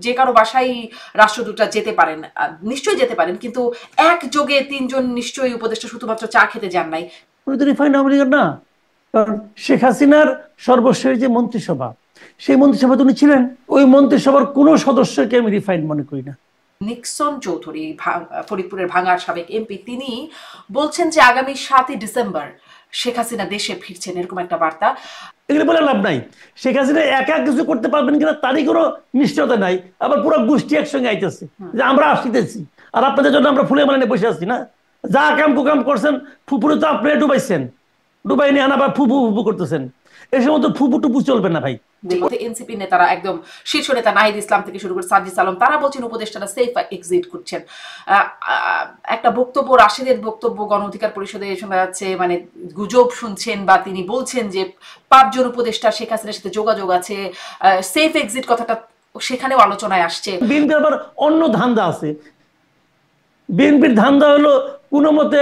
যে কারো বাসায় রাষ্ট্রদূতরা যেতে পারেন, নিশ্চয়ই যেতে পারেন, কিন্তু একযোগে তিনজন নিশ্চয়ই উপদেষ্টা শুধুমাত্র চা খেতে যান নাই। উনি তো রিফাইন্ড আওয়ামী লীগের না, কারণ শেখ হাসিনার সর্বশেষ যে মন্ত্রিসভা, সেই মন্ত্রিসভাতে উনি ছিলেন। ওই মন্ত্রিসভার কোনো সদস্যকে আমি রিফাইন্ড মনে করি না। নিক্সন চৌধুরী, ফরিদপুরের ভাঙার সাবেক এমপি, তিনি বলছেন যে আগামী 7ই ডিসেম্বর শেখ হাসিনা দেশে ফিরছেন, এরকম একটা বার্তা। এগুলো বলে লাভ নাই। শেখ হাসিনা একা কিছু করতে পারবেন কিনা তারই কোনো নিশ্চয়তা নাই। আবার পুরো গোষ্ঠী একসঙ্গে আইতেছে যে আমরা আসিতেছি, আর আপনাদের জন্য আমরা ফুলে মালানে বসে আছি না। যা কাম কুকাম করছেন, ফুপুরে তো আপনি ডুবাইছেন, ডুবাই নিয়ে আবার ফুপু ফুপু করতেছেন। এই সময় তো ফুপু টুপু চলবে না ভাই। এনসিপি নেতারা, একদম শীর্ষ নেতা নাহিদ ইসলাম থেকে শুরু করে সাজিদ আলম, তারা বলছেন উপদেষ্টারা সেফ এক্সিট করছেন। একটা বক্তব্য, রাশেদের বক্তব্য গণ অধিকার পরিষদে শোনা যাচ্ছে, মানে গুজব শুনছেন বা তিনি বলছেন যে 5 জন উপদেষ্টা শেখ হাসিনার সাথে যোগাযোগ আছে, সেফ এক্সিট কথাটা সেখানেও আলোচনায় আসছে। বিএনপির আবার অন্য ধান্দা আছে। বিএনপির ধান্দা হলো কোনো মতে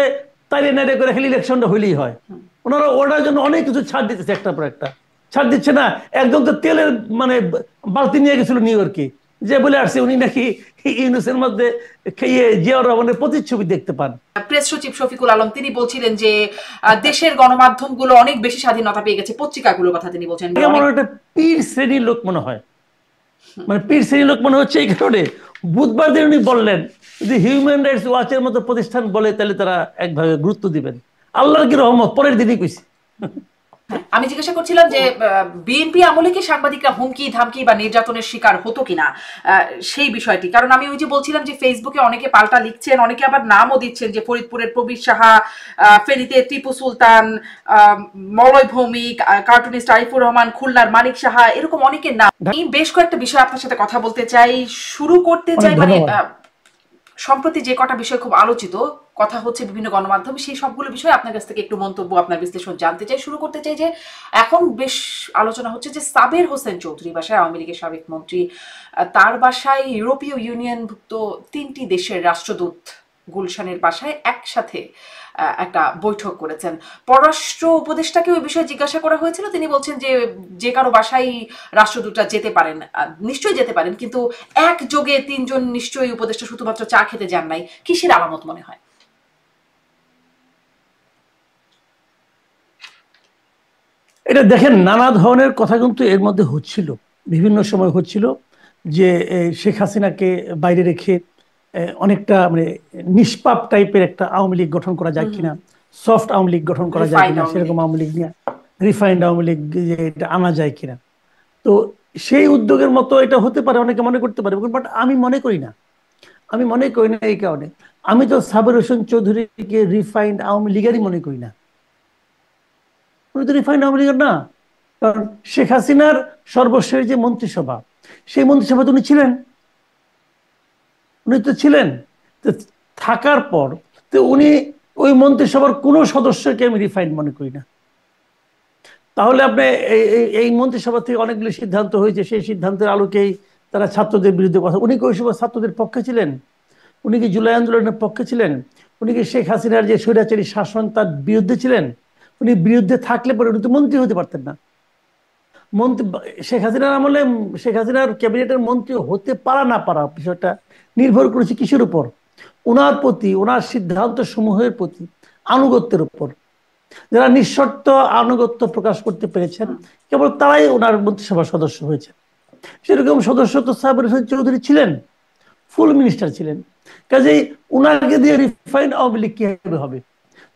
তাইলে নাইলে করে খালি ইলেকশনটা হইলেই হয়। ওনারা ওটার জন্য অনেক কিছু ছাড় দিতেছে, একটার পর একটা ছাড় দিচ্ছে না। একদম তো তেলের মানে বালতি নিয়ে গেছিল নিউ ইয়র্কে, যে বলে আসছে উনি নাকি ইউনুসের মধ্যে খেয়ে জিয়াউর রহমানের প্রতিচ্ছবি দেখতে পান। প্রেস সচিব শফিকুল আলম তিনি বলছিলেন যে দেশের গণমাধ্যমগুলো অনেক বেশি স্বাধীনতা পেয়ে গেছে, পত্রিকাগুলোর কথা তিনি বলছেন। আমার একটা পীর শ্রেণীর লোক মনে হয়, মানে পীর শ্রেণীর লোক মনে হচ্ছে এই কারণে বুধবার দিন উনি বললেন যদি হিউম্যান রাইটস ওয়াচের মতো প্রতিষ্ঠান বলে তাহলে তারা একভাবে গুরুত্ব দিবেন। আল্লাহর কি রহমত, পরের দিনই কইছে। আমি জিজ্ঞাসা করছিলাম যে বিএনপি আমলে কি সাংবাদিকরা হুমকি ধামকি বা নির্যাতনের শিকার হতো কিনা সেই বিষয়টি, কারণ আমি ওই যে বলছিলাম যে ফেসবুকে অনেকে পাল্টা লিখছেন, অনেকে আবার নামও দিচ্ছেন যে ফরিদপুরের প্রবীর সাহা, ফেনীতে টিপু সুলতান, মলয় ভৌমিক, কার্টুনিস্ট আরিফুর রহমান, খুলনার মানিক সাহা, এরকম অনেকের নাম। আমি বেশ কয়েকটা বিষয় আপনার সাথে কথা বলতে চাই, শুরু করতে চাই। মানে সম্প্রতি যে কটা বিষয় খুব আলোচিত কথা হচ্ছে বিভিন্ন গণমাধ্যমে, সেই সবগুলো বিষয়ে আপনার কাছ থেকে একটু মন্তব্য, আপনার বিশ্লেষণ জানতে চাই। শুরু করতে চাই যে এখন বেশ আলোচনা হচ্ছে যে সাবের হোসেন চৌধুরী বাসায়, আওয়ামী লীগের সাবেক মন্ত্রী, তার বাসায় ইউরোপীয় ইউনিয়নভুক্ত 3টি দেশের রাষ্ট্রদূত গুলশানের বাসায় একসাথে একটা বৈঠক করেছেন। পররাষ্ট্র উপদেষ্টাকে ওই বিষয়ে জিজ্ঞাসা করা হয়েছিল, তিনি বলছেন যে যে কারো বাসায় রাষ্ট্রদূতরা যেতে পারেন, নিশ্চয়ই যেতে পারেন, কিন্তু একযোগে 3 জন নিশ্চয়ই উপদেষ্টা শুধুমাত্র চা খেতে যান নাই। কিসের আলামত মনে হয়? এটা দেখেন, নানা ধরনের কথা কিন্তু এর মধ্যে হচ্ছিল, বিভিন্ন সময় হচ্ছিল যে শেখ হাসিনাকে বাইরে রেখে অনেকটা মানে নিষ্পাপ টাইপের একটা আওয়ামী লীগ গঠন করা যায় কিনা, সফট আওয়ামী লীগ গঠন করা যায় কিনা, সেরকম আওয়ামী লীগ নিয়ে রিফাইন্ড আওয়ামী লীগ এটা আনা যায় কিনা। তো সেই উদ্যোগের মতো এটা হতে পারে, অনেকে মনে করতে পারে, বাট আমি মনে করি না। আমি মনে করি না এই কারণে, আমি তো সাবের হোসেন চৌধুরীকে রিফাইন্ড আওয়ামী লীগেরই মনে করি না। উনি তো রিফাইন্ড আওয়ামী লীগের না, কারণ শেখ হাসিনার সর্বশেষ যে মন্ত্রিসভা, সেই মন্ত্রিসভাতে উনি ছিলেন। উনি তো ছিলেন, তো থাকার পর তো উনি ওই মন্ত্রিসভার কোনো সদস্যকে আমি রিফাইন্ড মনে করি না। তাহলে আপনি এই মন্ত্রিসভা থেকে অনেকগুলো সিদ্ধান্ত হয়েছে, সেই সিদ্ধান্তের আলোকেই তারা ছাত্রদের বিরুদ্ধে কথা। উনি কি ওই সময় ছাত্রদের পক্ষে ছিলেন? উনি কি জুলাই আন্দোলনের পক্ষে ছিলেন? উনি কি শেখ হাসিনার যে স্বৈরাচারী শাসন তার বিরুদ্ধে ছিলেন? উনি বিরুদ্ধে থাকলে পরে উনি তো মন্ত্রী হতে পারতেন না। মন্ত্রী শেখ হাসিনার আমলে শেখ হাসিনার ক্যাবিনেটের মন্ত্রী হতে পারা না পারা বিষয়টা নির্ভর করেছে কিসের উপর? ওনার প্রতি, ওনার সিদ্ধান্ত সমূহের প্রতি আনুগত্যের উপর। যারা নিঃশর্ত আনুগত্য প্রকাশ করতে পেরেছেন কেবল তারাই ওনার মন্ত্রিসভার সদস্য হয়েছেন। সেরকম সদস্য তো সাবের হোসেন চৌধুরী ছিলেন, ফুল মিনিস্টার ছিলেন। কাজেই ওনাকে দিয়ে রিফাইন্ড আওয়ামী লীগ কিভাবে হবে?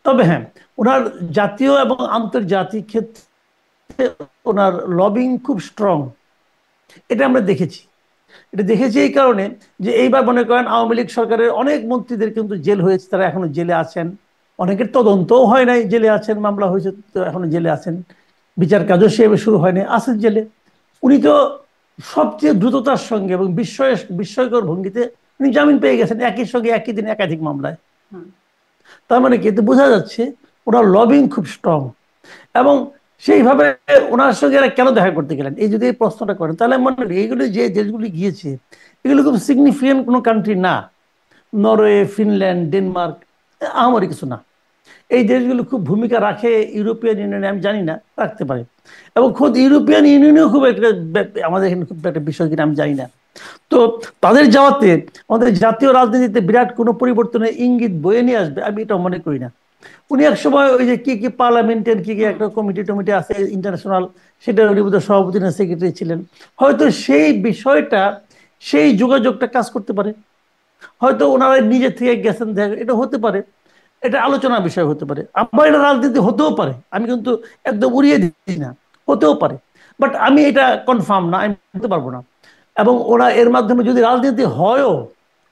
তবে হ্যাঁ, ওনার জাতীয় এবং আন্তর্জাতিক ক্ষেত্রে ওনার লবিং খুব স্ট্রং, এটা আমরা দেখেছি। এটা দেখেছি এই কারণে যে এইবার মনে করেন আওয়ামী লীগ সরকারের অনেক মন্ত্রীদের কিন্তু জেল হয়েছে, তারা এখনো জেলে আছেন। অনেকের তদন্তও হয় নাই, জেলে আছেন, মামলা হয়েছে তো এখনো জেলে আছেন, বিচার কাজও সেভাবে শুরু হয়নি, আছেন জেলে। উনি তো সবচেয়ে দ্রুততার সঙ্গে এবং বিস্ময়কর ভঙ্গিতে উনি জামিন পেয়ে গেছেন, একই সঙ্গে একই দিনে একাধিক মামলায়। তার মানে কি বোঝা যাচ্ছে ওনার লবিং খুব স্ট্রং। এবং সেইভাবে ওনার সঙ্গে এরা কেন দেখা করতে গেলেন, এই যদি এই প্রশ্নটা করেন তাহলে মনে করি এইগুলো যে দেশগুলি গিয়েছে এগুলো খুব সিগনিফিকেন্ট কোনো কান্ট্রি না। নরওয়ে, ফিনল্যান্ড, ডেনমার্ক আমারই কিছু না। এই দেশগুলো খুব ভূমিকা রাখে ইউরোপিয়ান ইউনিয়নে, আমি জানি না, রাখতে পারে। এবং খোদ ইউরোপিয়ান ইউনিয়নেও খুব একটা আমাদের এখানে খুব একটা বিষয় কিনা আমি জানি না। তো তাদের যাওয়াতে আমাদের জাতীয় রাজনীতিতে বিরাট কোনো পরিবর্তনের ইঙ্গিত বয়ে নিয়ে আসবে আমি এটা মনে করি না। উনি এক সময় ওই যে কি কি পার্লামেন্টের কি কি একটা কমিটি টমিটি আছে ইন্টারন্যাশনাল, সেটা উনি বোধহয় সভাপতি না সেক্রেটারি ছিলেন। হয়তো সেই বিষয়টা, সেই যোগাযোগটা কাজ করতে পারে। হয়তো ওনারা নিজে থেকে গেছেন, দেখ এটা হতে পারে, এটা আলোচনার বিষয় হতে পারে। আবার এটা রাজনীতি হতেও পারে, আমি কিন্তু একদম উড়িয়ে দিচ্ছি না, হতেও পারে। বাট আমি এটা কনফার্ম না, আমি বলতে পারবো না। এবং ওরা এর মাধ্যমে যদি রাজনীতি হয়ও,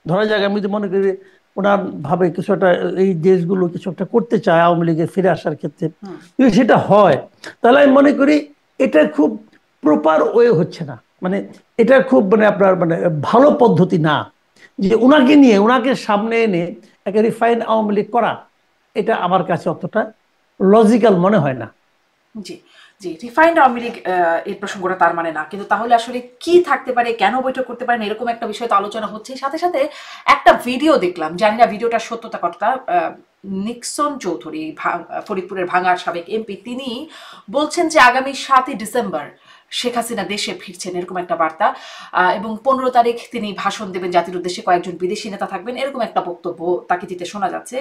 ধরা যাক আমি যদি মনে করি ওনার ভাবে কিছু একটা, এই দেশগুলো কিছু একটা করতে চায় আওয়ামী লীগের ফিরে আসার ক্ষেত্রে, যদি সেটা হয়, তাহলে আমি মনে করি এটা খুব প্রপার ওয়ে হচ্ছে না, মানে এটা খুব মানে আপনার মানে ভালো পদ্ধতি না, যে ওনাকে নিয়ে ওনাকে সামনে এনে একটা রিফাইন আওয়ামী লীগ করা, এটা আমার কাছে অতটা লজিক্যাল মনে হয় না। জি জি, রিফাইন্ড আওয়ামী লীগ এই প্রসঙ্গটা তার মানে না, কিন্তু তাহলে আসলে কি থাকতে পারে, কেন বৈঠক করতে পারেন, এরকম একটা বিষয় তো আলোচনা হচ্ছে। সাথে সাথে একটা ভিডিও দেখলাম, জানি না ভিডিওটার সত্যতা কতটা, নিক্সন চৌধুরী ফরিদপুরের ভাঙার সাবেক এমপি, তিনি বলছেন যে আগামী 7ই ডিসেম্বর শেখ হাসিনা দেশে ফিরছেন, এরকম একটা বার্তা। এবং 15 তারিখ তিনি ভাষণ দেবেন জাতির উদ্দেশ্যে, কয়েকজন বিদেশি নেতা থাকবেন, এরকম একটা বক্তব্য তাকে দিতে শোনা যাচ্ছে।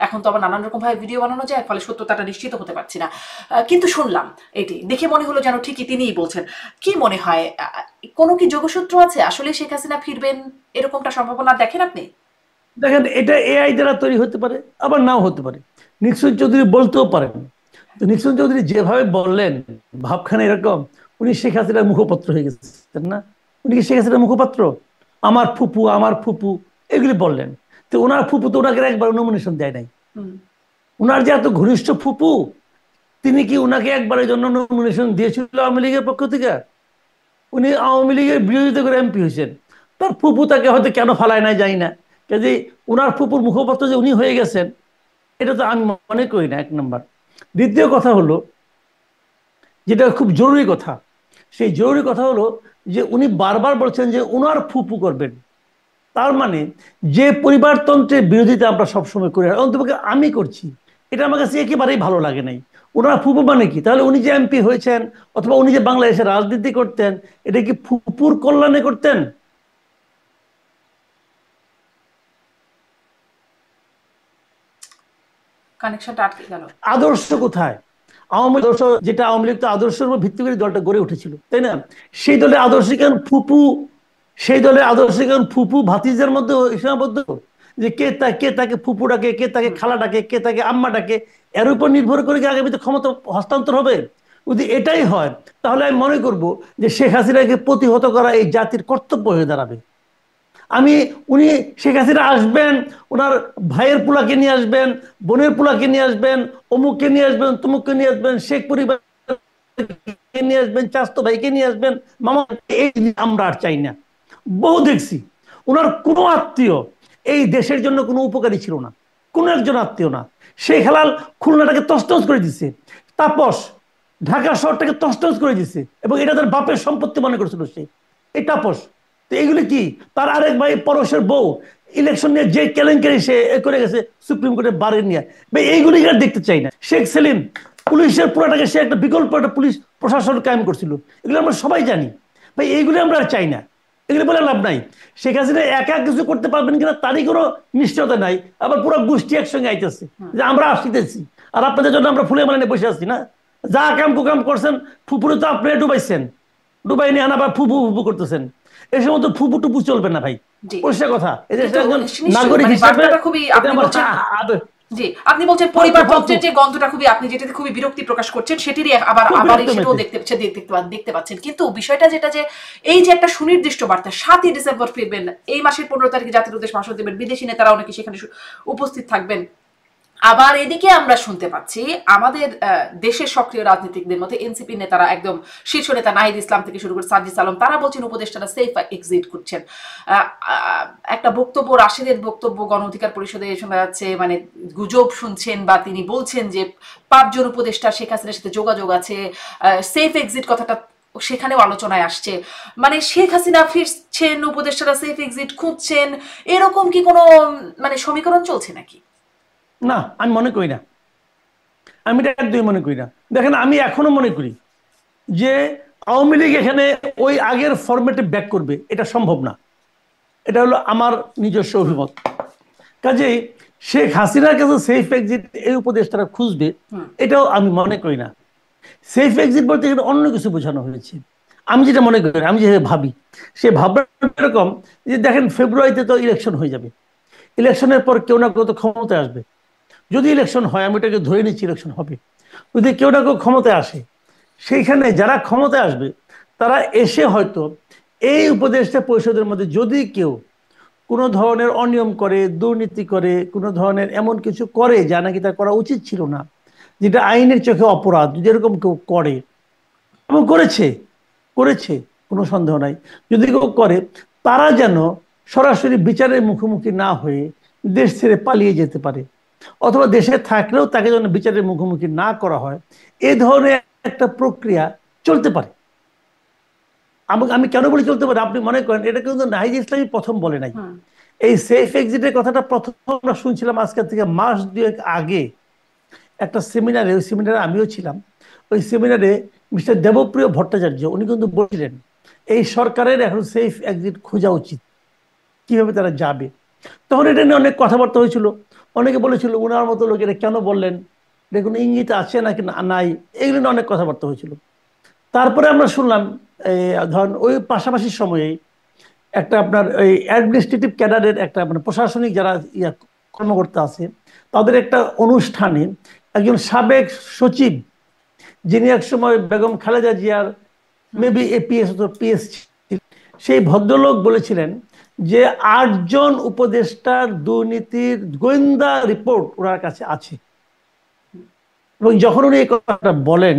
এখন তো আবার নানান রকম ভাবে ভিডিও বানানো যায়, ফলে সত্যতাটা নিশ্চিত হতে পারছি না, কিন্তু শুনলাম, এটি দেখে মনে হলো যেন ঠিকই তিনিই বলছেন। কি মনে হয়, কোনো কি যোগসূত্র আছে, আসলে শেখ হাসিনা ফিরবেন, এরকমটা সম্ভাবনা দেখেন আপনি? দেখেন, এটা এআই দ্বারা তৈরি হতে পারে, আবার নাও হতে পারে। নিক্সন চৌধুরী বলতেও পারেন। তো নিক্সন চৌধুরী যেভাবে বললেন, ভাবখানে এরকম উনি শেখ হাসিনার মুখপত্র হয়ে গেছেন না? উনি কি শেখ হাসিনার মুখপাত্র? আমার ফুপু, আমার ফুপু, এগুলি বললেন। তো ওনার ফুপু তো ওনাকে একবার নমিনেশন দেয় নাই। ওনার যে এত ঘনিষ্ঠ ফুপু, তিনি কি ওনাকে একবারের জন্য নমিনেশন দিয়েছিল আওয়ামী লীগের পক্ষ থেকে? উনি আওয়ামী লীগের বিরোধিতা করে এমপি হয়েছেন। তার ফুপু তাকে হয়তো কেন ফালায় নাই জানি না, কাজে ওনার ফুপুর মুখপাত্র যে উনি হয়ে গেছেন, এটা তো আমি মনে করি না, এক নম্বর। দ্বিতীয় কথা হলো, যেটা খুব জরুরি কথা, সেই জরুরি কথা হলো যে উনি বারবার বলছেন যে উনার ফুপু করবেন। তার মানে যে পরিবারতন্ত্রের বিরোধিতা আমরা সবসময় করি, অন্তপক্ষে আমি করছি, এটা আমার কাছে একেবারেই ভালো লাগে নাই। ওনার ফুপু মানে কি? তাহলে উনি যে এমপি হয়েছেন, অথবা উনি যে বাংলাদেশে রাজনীতি করতেন, এটা কি ফুপুর কল্যাণে করতেন? কানেকশনটা আটকে গেল। আদর্শ কোথায়? আওয়ামী আদর্শ, যেটা আওয়ামী লীগ তো আদর্শের উপর ভিত্তি করে দলটা গড়ে উঠেছিল, তাই না? সেই দলে আদর্শ কেন ফুপু, সেই দলে আদর্শ কেন ফুপু ভাতিজের মধ্যে সীমাবদ্ধ, যে কে তাকে ফুপু ডাকে, কে তাকে খালা ডাকে, কে তাকে আম্মা ডাকে, এর উপর নির্ভর করে কি আগামীতে ক্ষমতা হস্তান্তর হবে? যদি এটাই হয়, তাহলে আমি মনে করব যে শেখ হাসিনাকে প্রতিহত করা এই জাতির কর্তব্য হয়ে দাঁড়াবে। আমি, উনি শেখ হাসিনা আসবেন, ওনার ভাইয়ের পোলাকে নিয়ে আসবেন, বোনের পোলাকে নিয়ে আসবেন, অমুককে নিয়ে আসবেন, তমুককে নিয়ে আসবেন, শেখ পরিবার নিয়ে আসবেন, চাস্তো ভাইকে নিয়ে আসবেন, মামা, এই আমরা আর চাই না। বহু দেখছি ওনার কোনো আত্মীয় এই দেশের জন্য কোনো উপকারী ছিল না, কোনো একজন আত্মীয় না। শেখ হেলাল খুলনাটাকে তছনছ করে দিচ্ছে, তাপস ঢাকা শহরটাকে তছনছ করে দিচ্ছে, এবং এটা তার বাপের সম্পত্তি মনে করছিল সে, এই তাপস। তো এইগুলি কি? তার আরেক ভাই পরশের বউ ইলেকশন নিয়ে যে কেলেঙ্কারি সে করে গেছে সুপ্রিম কোর্টের বারে নিয়ে, ভাই এইগুলি আর দেখতে চাই না। শেখ সেলিম পুলিশের পুরাটাকে সে একটা বিকল্প একটা পুলিশ প্রশাসন কায়েম করছিল, এগুলো আমরা সবাই জানি। ভাই এইগুলি আমরা আর চাই না, এগুলো বলে লাভ নাই। শেখ হাসিনা একা কিছু করতে পারবেন কিনা তারই কোনো নিশ্চয়তা নাই। আবার পুরো গোষ্ঠী একসঙ্গে আইতেছে যে আমরা আসিতেছি, আর আপনাদের জন্য আমরা ফুলে মালিনে বসে আছি না? যা কাম কুকাম করছেন, ফুপুরে তো আপনি ডুবাইছেন, ডুবাই নিয়ে আবার ফুপু ফুপু করতেছেন। এই সময় তো ফুপু টুপু চলবে না ভাই, পরিষ্কার কথা। এই দেশের একজন নাগরিক হিসেবে এটা আমার জি, আপনি বলছেন পরিবারতন্ত্রের যে গন্ধটা খুবই, আপনি যেটাতে খুবই বিরক্তি প্রকাশ করছেন, সেটিরই আবার সেটাও দেখতে পাচ্ছেন। কিন্তু বিষয়টা যেটা, যে এই যে একটা সুনির্দিষ্ট বার্তা, 7ই ডিসেম্বর ফিরবেন, এই মাসের 15 তারিখে জাতির উদ্দেশ্যে ভাষণ দেবেন, বিদেশি নেতারা অনেকে সেখানে উপস্থিত থাকবেন। আবার এদিকে আমরা শুনতে পাচ্ছি আমাদের দেশের সক্রিয় রাজনীতিকদের মধ্যে এনসিপি নেতারা, একদম শীর্ষ নেতা নাহিদ ইসলাম থেকে শুরু করে সাজিদ আলম, তারা বলছেন উপদেষ্টারা সেফ এক্সিট করছেন। একটা বক্তব্য, রাশেদের বক্তব্য গণ অধিকার পরিষদে শোনা যাচ্ছে, মানে গুজব শুনছেন, বা তিনি বলছেন যে 5 জন উপদেষ্টা শেখ হাসিনার সাথে যোগাযোগ আছে, সেফ এক্সিট কথাটা সেখানেও আলোচনায় আসছে। মানে শেখ হাসিনা ফিরছেন, উপদেষ্টারা সেফ এক্সিট খুঁজছেন, এরকম কি কোনো মানে সমীকরণ চলছে নাকি? না, আমি মনে করি না, আমি এটা একদমই মনে করি না। দেখেন, আমি এখনো মনে করি যে আওয়ামী লীগ এখানে ওই আগের ফরম্যাটে ব্যাক করবে এটা সম্ভব না। এটা হলো আমার নিজস্ব অভিমত। কাজেই শেখ হাসিনার কাছে সেফ এক্সিট এই উপদেশ তারা খুঁজবে, এটাও আমি মনে করি না। সেফ এক্সিট বলতে এখানে অন্য কিছু বোঝানো হয়েছে। আমি যেটা মনে করি, আমি যেভাবে ভাবি, সে ভাবনা এরকম যে দেখেন ফেব্রুয়ারিতে তো ইলেকশন হয়ে যাবে, ইলেকশনের পর কেউ না কেউ তো ক্ষমতায় আসবে। যদি ইলেকশন হয়, আমি এটাকে ধরে নিচ্ছি ইলেকশন হবে, যদি কেউ না কেউ ক্ষমতায় আসে, সেইখানে যারা ক্ষমতায় আসবে তারা এসে হয়তো এই উপদেষ্টা পরিষদের মধ্যে যদি কেউ কোনো ধরনের অনিয়ম করে, দুর্নীতি করে, কোনো ধরনের এমন কিছু করে যা নাকি তার করা উচিত ছিল না, যেটা আইনের চোখে অপরাধ, যদি এরকম কেউ করে এবং করেছে করেছে কোনো সন্দেহ নাই, যদি কেউ করে, তারা যেন সরাসরি বিচারের মুখোমুখি না হয়ে দেশ ছেড়ে পালিয়ে যেতে পারে, অথবা দেশে থাকলেও তাকে যেন বিচারের মুখোমুখি না করা হয়, এই ধরনের একটা প্রক্রিয়া চলতে পারে। আমি কেন বলি চলতে পারে, আপনি মনে করেন এটা কিন্তু নাহিদ ইসলামই প্রথম বলে নাই। এই সেফ এক্সিটের কথাটা প্রথম আমরা শুনছিলাম আজকে থেকে মাস দুয়েক আগে একটা সেমিনারে, ওই সেমিনারে আমিও ছিলাম। ওই সেমিনারে মিস্টার দেবপ্রিয় ভট্টাচার্য উনি কিন্তু বলছিলেন এই সরকারের এখন সেফ এক্সিট খোঁজা উচিত, কিভাবে তারা যাবে। তখন এটা নিয়ে অনেক কথাবার্তা হয়েছিল, অনেকে বলেছিল ওনার মতো লোক এটা কেন বললেন, এটা কোনো ইঙ্গিত আছে নাকি নাই, এগুলো নিয়ে অনেক কথাবার্তা হয়েছিল। তারপরে আমরা শুনলাম ধরেন ওই পাশাপাশি সময়ে একটা আপনার ওই অ্যাডমিনিস্ট্রেটিভ ক্যাডারের একটা মানে প্রশাসনিক যারা কর্মকর্তা আছে, তাদের একটা অনুষ্ঠানে একজন সাবেক সচিব, যিনি এক সময় বেগম খালেদা জিয়ার মেবি এপিএস অথবা পিএস, সেই ভদ্রলোক বলেছিলেন যে 8 জন উপদেষ্টার দুর্নীতির গোয়েন্দা রিপোর্ট ওনার কাছে আছে। এবং যখন উনি এই কথাটা বলেন,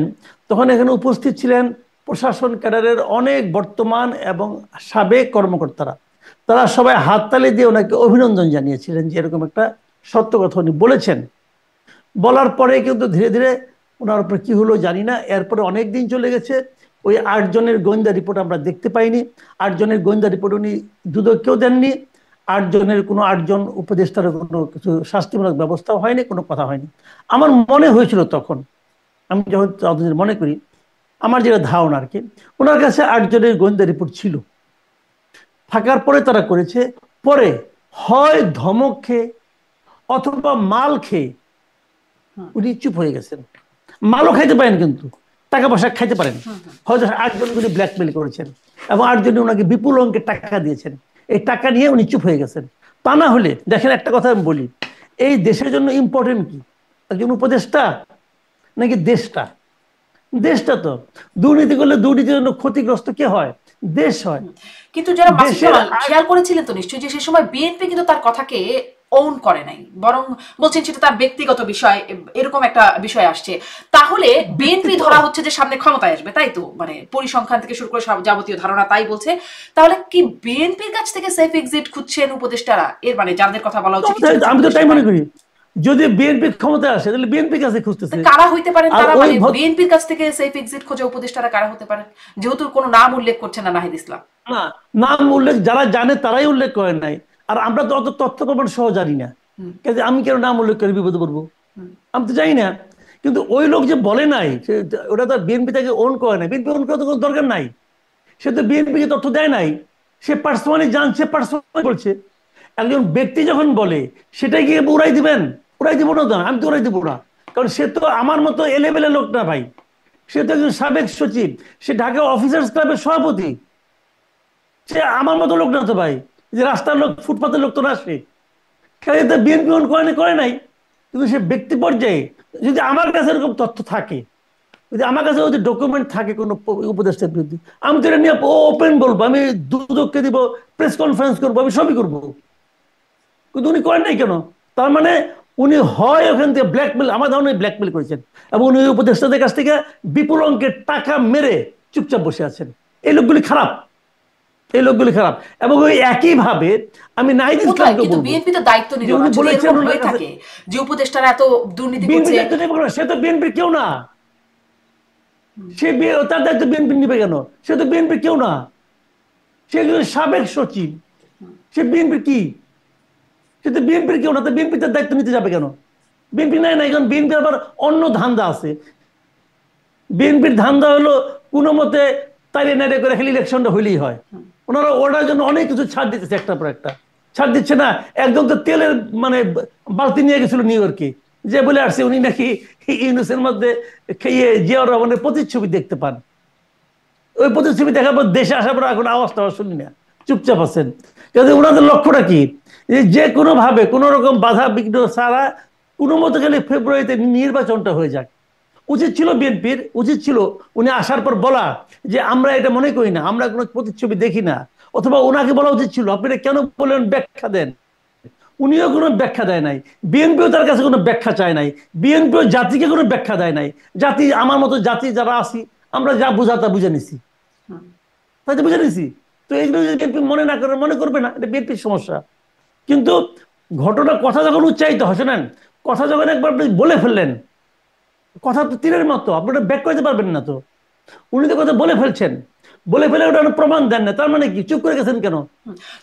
তখন এখানে উপস্থিত ছিলেন প্রশাসন ক্যাডারের অনেক বর্তমান এবং সাবেক কর্মকর্তারা। তারা সবাই হাততালি দিয়ে ওনাকে অভিনন্দন জানিয়েছিলেন যে এরকম একটা সত্য কথা উনি বলেছেন। বলার পরে কিন্তু ধীরে ধীরে ওনার উপর কি হলো জানি না, এরপরে অনেক দিন চলে গেছে, ওই 8 জনের গোয়েন্দা রিপোর্ট আমরা দেখতে পাইনি। 8 জনের গোয়েন্দা রিপোর্ট উনি দুদককেও দেননি। 8 জনের কোনো 8 জন উপদেষ্টার কোনো কিছু শাস্তিমূলক ব্যবস্থাও হয়নি, কোনো কথা হয়নি। আমার মনে হয়েছিল তখন, আমি যখন মনে করি, আমার যেটা ধারণা আর কি, ওনার কাছে 8 জনের গোয়েন্দা রিপোর্ট ছিল, থাকার পরে তারা করেছে, পরে হয় ধমক খেয়ে অথবা মাল খেয়ে উনি চুপ হয়ে গেছেন। মালও খাইতে পারেন কিন্তু টাকা পয়সা খাইতে পারেন, হয়তো 8 জন উনি ব্ল্যাকমেল করেছেন এবং 8 জনই ওনাকে বিপুল অঙ্কের টাকা দিয়েছেন, এই টাকা নিয়ে উনি চুপ হয়ে গেছেন। তা না হলে দেখেন একটা কথা আমি বলি, এই দেশের জন্য ইম্পর্টেন্ট কি, একজন উপদেষ্টা নাকি দেশটা? দেশটা তো, দুর্নীতি করলে দুর্নীতির জন্য ক্ষতিগ্রস্ত কে হয়? দেশ হয়। কিন্তু যারা খেয়াল করেছিলেন তো নিশ্চয়ই যে সে সময় বিএনপি কিন্তু তার কথাকে ওন করে নাই, বরং বলছেন সেটা তার ব্যক্তিগত বিষয়, এরকম একটা বিষয় আসছে। তাহলে বিএনপি ধরা হচ্ছে যে সামনে ক্ষমতায় আসবে, তাই তো? মানে পরিসংখ্যান থেকে শুরু করে সব যাবতীয় ধারণা তাই বলছে। তাহলে কি বিএনপির কাছ থেকে সেফ এক্সিট খুঁজছেন উপদেষ্টারা? এর মানে যাদের কথা বলা হচ্ছে, আমি তো তাই মনে করি, যদি বিএনপি ক্ষমতায় আসে তাহলে বিএনপির কাছে খুঁজতেছে। কারা হইতে পারেন তারা? মানে বিএনপির কাছ থেকে সেফ এক্সিট খোঁজা উপদেষ্টারা কারা হতে পারে, যেহেতু কোনো নাম উল্লেখ করছে না নাহিদ ইসলাম? না, নাম উল্লেখ যারা জানে তারাই উল্লেখ করেন নাই, আর আমরা তো অত তথ্য প্রমাণ সহ জানি না, আমি কেন নাম উল্লেখ করে বিপদে পড়বো? আমি তো জানি না। কিন্তু ওই লোক যে বলে নাই, ওটা তো বিএনপি তাকে ওন করে নাই, বিএনপি ওন করার তো কোনো দরকার নাই, সে তো বিএনপিকে তথ্য দেয় নাই, সে পার্সোনালি জানছে, পার্সোনালি বলছে। একজন ব্যক্তি যখন বলে সেটাই গিয়ে উড়াই দিবেন? উড়াই দিব না তো, আমি তো উড়াই দিব না, কারণ সে তো আমার মতো এলেবেলে লোক না ভাই, সে তো একজন সাবেক সচিব, সে ঢাকা অফিসার্স ক্লাবের সভাপতি, সে আমার মতো লোক না তো ভাই, যে রাস্তার লোক, ফুটপাতের লোক তো না সে। বিএনপি করে নাই, কিন্তু সে ব্যক্তি পর্যায়ে যদি আমার কাছে এরকম তথ্য থাকে, যদি আমার কাছে যদি ডকুমেন্ট থাকে কোনো উপদেষ্টার বিরুদ্ধে, আমি তো এটা নিয়ে ওপেন বলবো, আমি দুদককে দিব, প্রেস কনফারেন্স করবো, আমি সবই করবো। কিন্তু উনি করেন নাই কেন? তার মানে উনি হয় ওখান থেকে ব্ল্যাকমেল, আমার ধারণা ব্ল্যাকমেল করেছেন, এবং উনি উপদেষ্টাদের কাছ থেকে বিপুল অঙ্কের টাকা মেরে চুপচাপ বসে আছেন। এই লোকগুলি খারাপ, এই লোকগুলি খারাপ। এবং ওই একইভাবে আমি নাহিদ ইসলামকে বলবো, বিএনপি তো দায়িত্ব নিল না, যদি এরকম হয়ে থাকে যে উপদেষ্টারা এত দুর্নীতি করছে। সে তো বিএনপির কেউ না, সে তার দায়িত্ব বিএনপি নিবে কেন? সে তো বিএনপির কেউ না, সে একজন সাবেক সচিব, সে বিএনপির কি? সে তো বিএনপির কেউ না, তো বিএনপি তার দায়িত্ব নিতে যাবে কেন? বিএনপি নাই না, এখন বিএনপির আবার অন্য ধান্দা আছে। বিএনপির ধান্দা হলো কোনো মতে তাইলে নাইলে করে খালি ইলেকশনটা হইলেই হয়। ওনারা ওটার জন্য অনেক কিছু ছাড় দিতেছে, একটার পর একটা ছাড় দিচ্ছে না। একদম তো তেলের মানে বালতি নিয়ে গেছিল নিউ ইয়র্কে, যে বলে আসছে উনি নাকি ইউনুসের মধ্যে খেয়ে জিয়াউর রহমানের প্রতিচ্ছবি দেখতে পান। ওই প্রতিচ্ছবি দেখার পর দেশে আসার পর এখন আওয়াজ টাওয়াজ শুনি না, চুপচাপ আছেন। কিন্তু ওনাদের লক্ষ্যটা কি? যে কোনো ভাবে কোনো রকম বাধা বিঘ্ন ছাড়া কোনো মতো গেলে ফেব্রুয়ারিতে নির্বাচনটা হয়ে যাক। উচিত ছিল বিএনপির, উচিত ছিল উনি আসার পর বলা যে আমরা এটা মনে করি না, আমরা কোনো প্রতিচ্ছবি দেখি না। অথবা ওনাকে বলা উচিত ছিল আপনি এটা কেন বললেন, ব্যাখ্যা দেন। উনিও কোনো ব্যাখ্যা দেয় নাই, বিএনপিও তার কাছে কোনো ব্যাখ্যা চায় নাই, বিএনপিও জাতিকে কোনো ব্যাখ্যা দেয় নাই। জাতি, আমার মতো জাতি যারা আছি আমরা যা বুঝা তা বুঝে নিছি, তাই তো বুঝে নিছি। তো এইগুলো যদি বিএনপি মনে না করে, মনে করবে না, এটা বিএনপির সমস্যা। কিন্তু ঘটনা, কথা যখন উচ্চারিত হয়, শোনেন, কথা যখন একবার আপনি বলে ফেললেন, কথা তো তীরের মতো, আপনি ওটা ব্যাক করতে পারবেন না। তো উনি তো কথা বলে ফেলছেন, বলে ফেলে ওটা প্রমাণ দেন না, তার মানে কি চুপ করে গেছেন কেন?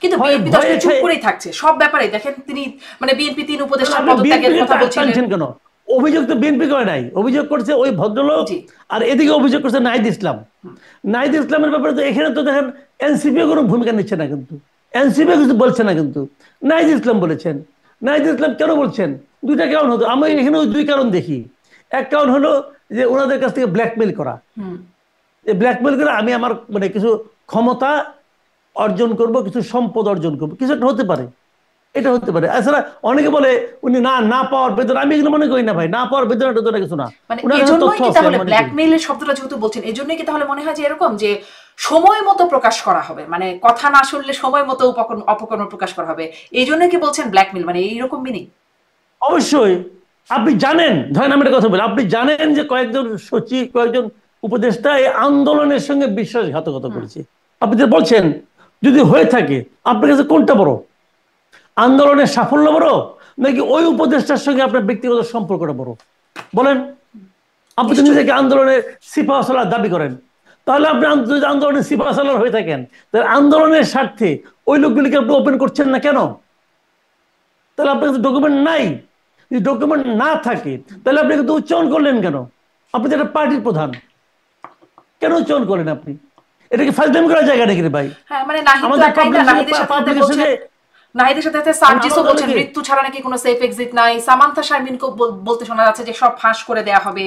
কিন্তু বিএনপি তো আসলে চুপ করেই থাকছে সব ব্যাপারে। দেখেন তিনি মানে বিএনপি 3 উপদেষ্টা পদত্যাগের কথা বলছিলেন কেন? অভিযোগ তো বিএনপি করে নাই, অভিযোগ করছে ওই ভদ্রলোক, আর এদিকে অভিযোগ করছে নাহিদ ইসলাম। নাহিদ ইসলামের ব্যাপারে তো এখানে তো দেখেন এনসিপিও কোনো ভূমিকা নিচ্ছে না, কিন্তু এনসিপিও কিছু বলছে না, কিন্তু নাহিদ ইসলাম বলেছেন। নাহিদ ইসলাম কেন বলছেন? দুইটা কারণ হতো, আমি এখানে ওই দুই কারণ দেখি। এক কারণ হলো যে ওনাদের কাছ থেকে ব্ল্যাকমেল করা, ব্ল্যাকমেল করে আমি আমার মানে কিছু ক্ষমতা অর্জন করব, কিছু সম্পদ অর্জন করব, কিছু একটা হতে পারে, এটা হতে পারে। এছাড়া অনেকে বলে উনি না পাওয়ার বেদনা, আমি এগুলো মনে করি না ভাই, না পাওয়ার বেদনাটা তো কিছু না। মানে এজন্যই কি তাহলে ব্ল্যাকমেইলের শব্দটা যেহেতু বলছেন, এজন্যই কি তাহলে মনে হয় যে এরকম যে সময় মতো প্রকাশ করা হবে, মানে কথা না শুনলে সময় মতো অপকর্ম প্রকাশ করা হবে, এই জন্যই কি বলছেন ব্ল্যাকমেইল, মানে এইরকম মিনিং? অবশ্যই। আপনি জানেন, ধরেন আমি একটা কথা বলি, আপনি জানেন যে কয়েকজন সচিব, কয়েকজন উপদেষ্টা এই আন্দোলনের সঙ্গে বিশ্বাসঘাতকতা করেছে, আপনি যে বলছেন যদি হয়ে থাকে, আপনার কাছে কোনটা বড়? আন্দোলনের সাফল্য বড়, নাকি ওই উপদেষ্টার সঙ্গে আপনার ব্যক্তিগত সম্পর্কটা বড়? বলেন। আপনি তো নিজেকে আন্দোলনের সিপাহ সালার দাবি করেন, তাহলে আপনি যদি আন্দোলনের সিপাহ সালার হয়ে থাকেন, তাহলে আন্দোলনের স্বার্থে ওই লোকগুলিকে আপনি ওপেন করছেন না কেন? তাহলে আপনার কাছে ডকুমেন্ট নাই। যদি ডকুমেন্ট না থাকে তাহলে আপনি কিন্তু উচ্চারণ করলেন কেন? আপনি তো একটা পার্টির প্রধান, কেন উচ্চারণ করলেন আপনি? এটা কি ফার্স্ট টাইম করার জায়গা নাকি রে ভাই? হ্যাঁ, মানে নাহিদের সাথে সার্জিসও বলছেন মৃত্যু ছাড়া নাকি কোনো সেফ এক্সিট নাই। সামান্থা শারমিনকে বলতে শোনা যাচ্ছে যে সব ফাঁস করে দেয়া হবে।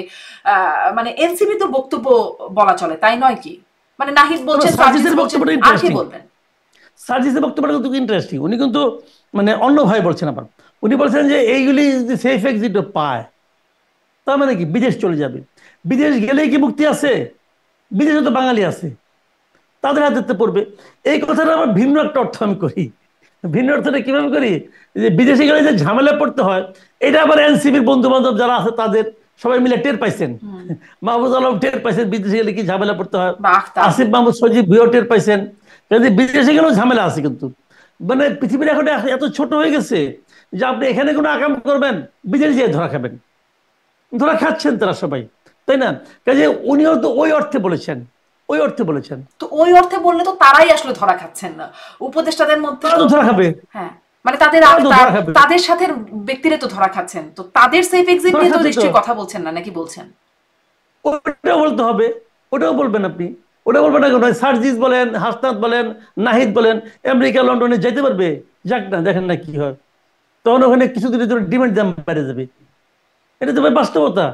মানে এনসিপি তো বক্তব্য বলা চলে, তাই নয় কি? মানে নাহিদ বলছেন, সার্জিস বলছেন, আর কি বলবেন? সার্জিসের বক্তব্যটা কিন্তু ইন্টারেস্টিং। উনি কিন্তু মানে অন্য ভাই বলছেন আবার, উনি বলছেন যে এইগুলি যদি সেফ এক্সিট পায় তার মানে কি বিদেশ চলে যাবে। বিদেশ গেলেই কি মুক্তি আছে? বিদেশে তো বাঙালি আছে, তাদের হাতে পড়বে। এই কথাটা আমার ভিন্ন একটা অর্থ আমি করি। ভিন্ন অর্থটা কিভাবে করি? যে বিদেশে গেলে যে ঝামেলা পড়তে হয়, এটা আবার এনসিপির বন্ধু বান্ধব যারা আছে তাদের সবাই মিলে টের পাইছেন। মাহবুব আলম টের পাইছেন বিদেশে গেলে কি ঝামেলা পড়তে হয়, আসিফ মাহমুদ সজীব ভুইও টের পাইছেন। কিন্তু বিদেশে গেলেও ঝামেলা আছে, কিন্তু মানে পৃথিবীর এখন এত ছোট হয়ে গেছে যে আপনি এখানে কোনো আকাম করবেন, বিদেশে যেয়ে ধরা খাবেন, ধরা খাচ্ছেন তারা সবাই, তাই না? কাজে উনিও তো ওই অর্থে বলেছেন, ওই অর্থে বলেছেন। তো ওই অর্থে বললে তো তারাই আসলে ধরা খাচ্ছেন না, উপদেষ্টাদের মধ্যে তো ধরা খাবে। হ্যাঁ, মানে তাদের সাথে ব্যক্তিরা তো ধরা খাচ্ছেন, তো তাদের সেফ এক্সিট নিয়ে তো নিশ্চয়ই কথা বলছেন না, নাকি বলছেন? ওটাও বলতে হবে, ওটাও বলবেন আপনি, ওটা বলবেন না কেন? সার্জিস বলেন, হাসনাত বলেন, নাহিদ বলেন, আমেরিকা লন্ডনে যেতে পারবে, যাক না, দেখেন না কি হয়। তখন ওখানে কিছুদিনের জন্য ডিমান্ড দাম বেড়ে যাবে। এটা তো বাস্তবতা,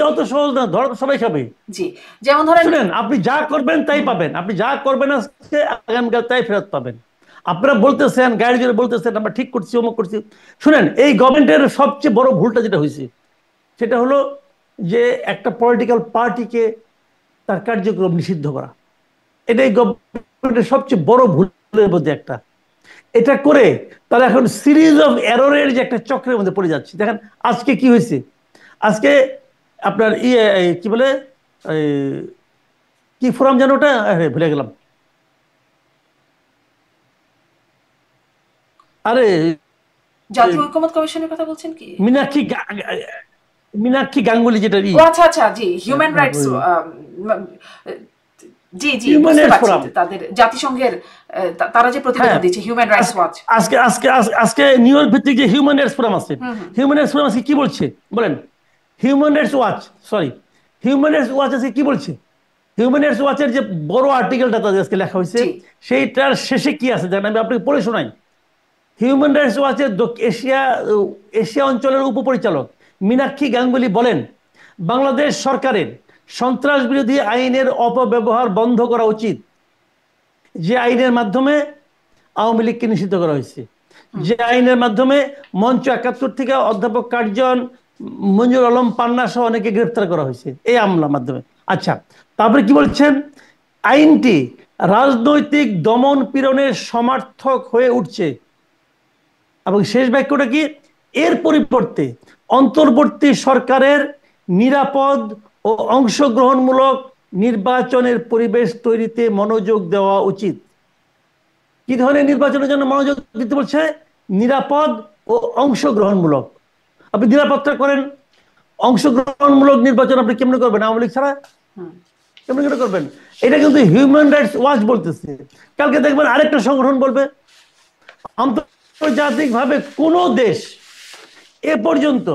অত সহজ না, ধরা সবাই খাবে। জি, যেমন ধরেন শুনেন, আপনি যা করবেন তাই পাবেন, আপনি যা করবেন আজকে আগামীকাল তাই ফেরত পাবেন। আপনারা বলতেছেন, গাড়ি জোরে বলতেছেন আমরা ঠিক করছি, অমুক করছি। শুনেন, এই গভর্নমেন্টের সবচেয়ে বড় ভুলটা যেটা হয়েছে সেটা হলো যে একটা পলিটিক্যাল পার্টিকে তার কার্যক্রম নিষিদ্ধ করা। এটাই গভর্নমেন্টের সবচেয়ে বড় ভুলের মধ্যে একটা। এটা করে তারা এখন সিরিজ অফ এররের যে একটা চক্রের মধ্যে পড়ে যাচ্ছে। দেখেন আজকে কি হয়েছে, আজকে আপনার কি বলে, কি ফোরাম যেন ওটা, ভুলে গেলাম, আরে জাতীয় ঐকমত্য কমিশনের কথা বলছেন কি? মীনাক্ষী গাঙ্গুলি, যেটা আচ্ছা আচ্ছা, জি, হিউম্যান রাইটস, জি জি, তাদের জাতিসংঘের তারা যে প্রতিবেদন দিচ্ছে, হিউম্যান রাইটস ওয়াচ। আজকে নিউ ইয়র্ক ভিত্তিক যে হিউম্যান রাইটস ফোরাম আছে, হিউম্যান রাইটস ফোরাম আজকে কি বলছে বলেন? Human rights watch, sorry, human rights watch আছে কি বলছে? হিউম্যান রাইটস ওয়াচের যে বড় আর্টিকেলটা তাদের আজকে লেখা হয়েছে, জি সেইটার শেষে কি আছে জানেন? আমি আপনাকে পড়ে শোনাই। হিউম্যান রাইটস ওয়াচের এশিয়া এশিয়া অঞ্চলের উপপরিচালক মীনাক্ষী গাঙ্গুলি বলেন, বাংলাদেশ সরকারের সন্ত্রাস বিরোধী আইনের অপব্যবহার বন্ধ করা উচিত, যে আইনের মাধ্যমে আওয়ামী লীগকে নিষিদ্ধ করা হয়েছে, যে আইনের মাধ্যমে মঞ্চ 71 থেকে অধ্যাপক কার্জন, মঞ্জুর আলম পান্না সহ অনেকে গ্রেফতার করা হয়েছে এই আমলার মাধ্যমে। আচ্ছা, তারপরে কি বলছেন? আইনটি রাজনৈতিক দমন পীড়নের সমার্থক হয়ে উঠছে, এবং শেষ বাক্যটা কি? এর পরিবর্তে অন্তর্বর্তী সরকারের নিরাপদ ও অংশগ্রহণমূলক নির্বাচনের পরিবেশ তৈরিতে মনোযোগ দেওয়া উচিত। কি ধরনের নির্বাচনের জন্য মনোযোগ দিতে বলছে? নিরাপদ ও অংশগ্রহণমূলক। আপনি নিরাপত্তা করেন, অংশগ্রহণমূলক নির্বাচন আপনি কেমনে করবেন আওয়ামী লীগ ছাড়া? কেমন করে করবেন? এটা কিন্তু হিউম্যান রাইটস ওয়াচ বলতেছে। কালকে দেখবেন আরেকটা সংগঠন বলবে। আন্তর্জাতিকভাবে কোনো দেশ এ পর্যন্ত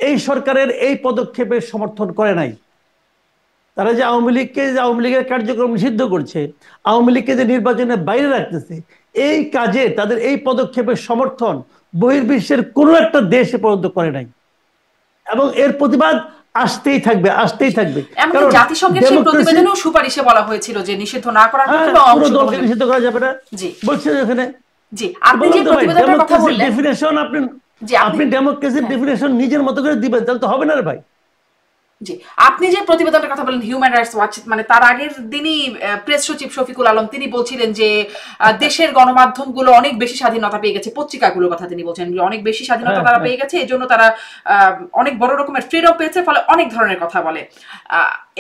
এই সরকারের এই পদক্ষেপের সমর্থন করে নাই। তারা যে আওয়ামী লীগের কার্যক্রম নিষিদ্ধ করছে, আওয়ামী লীগকে যে নির্বাচনের বাইরে রাখতেছে, এই কাজে তাদের এই পদক্ষেপের সমর্থন বহির্বিশ্বের কোনো একটা দেশ এ পর্যন্ত করে নাই, এবং এর প্রতিবাদ আসতেই থাকবে, আসতেই থাকবে। এমনকি জাতিসংঘের সেই প্রতিবেদনেও সুপারিশে বলা হয়েছিল যে নিষিদ্ধ না করার পক্ষে বা পুরো দলকে নিষিদ্ধ করা যাবে না জি বলছে এখানে। জি আপনি যে প্রতিবেদনের কথা বললেন, ডেফিনেশন আপনি ডেমোক্রেসির ডেফিনেশন নিজের মতো করে দিবেন, তাহলে তো হবে না রে ভাই। জি আপনি যে প্রতিবেদনের কথা বলেন হিউম্যান রাইটস ওয়াচ, মানে তার আগের দিনই প্রেস সচিব শফিকুল আলম তিনি বলছিলেন যে দেশের গণমাধ্যমগুলো অনেক বেশি স্বাধীনতা পেয়ে গেছে, পত্রিকাগুলোর কথা তিনি বলছেন অনেক বেশি স্বাধীনতা তারা পেয়ে গেছে, এজন্য তারা অনেক বড় রকমের ফ্রিডম পেয়েছে, ফলে অনেক ধরনের কথা বলে।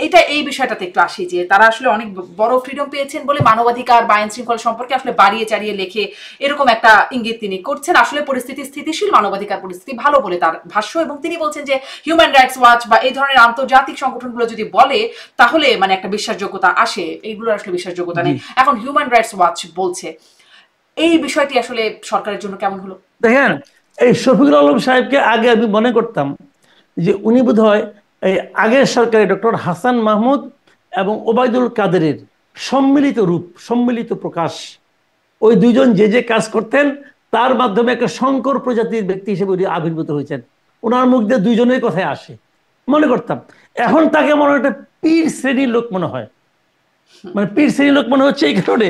এটা এই বিষয়টাতে একটু আসি যে তারা আসলে অনেক বড় ফ্রিডম পেয়েছেন বলে মানবাধিকার বা আইন শৃঙ্খলা সম্পর্কে আসলে বাড়িয়ে চাড়িয়ে লেখে এরকম একটা ইঙ্গিত তিনি করছেন। আসলে পরিস্থিতি স্থিতিশীল, মানবাধিকার পরিস্থিতি ভালো বলে তার ভাষ্য, এবং তিনি বলছেন যে হিউম্যান রাইটস ওয়াচ বা এই ধরনের আন্তর্জাতিক সংগঠনগুলো যদি বলে তাহলে মানে একটা বিশ্বাসযোগ্যতা আসে, এইগুলোর আসলে বিশ্বাসযোগ্যতা নেই। এখন হিউম্যান রাইটস ওয়াচ বলছে, এই বিষয়টি আসলে সরকারের জন্য কেমন হলো? দেখেন, এই শফিকুল আলম সাহেবকে আগে আমি মনে করতাম যে উনি বোধহয় এই আগের সরকারে ডক্টর হাসান মাহমুদ এবং ওবায়দুল কাদেরের সম্মিলিত রূপ, সম্মিলিত প্রকাশ। ওই দুইজন যে যে কাজ করতেন তার মাধ্যমে একটা শঙ্কর প্রজাতির ব্যক্তি হিসেবে উনি আবির্ভূত হয়েছেন। ওনার মুখ দিয়ে দুইজনের কথাই আসে মনে করতাম। এখন তাকে মনে হয় একটা পীর শ্রেণীর লোক মনে হয়, মানে পীর শ্রেণীর লোক মনে হচ্ছে এই কারণে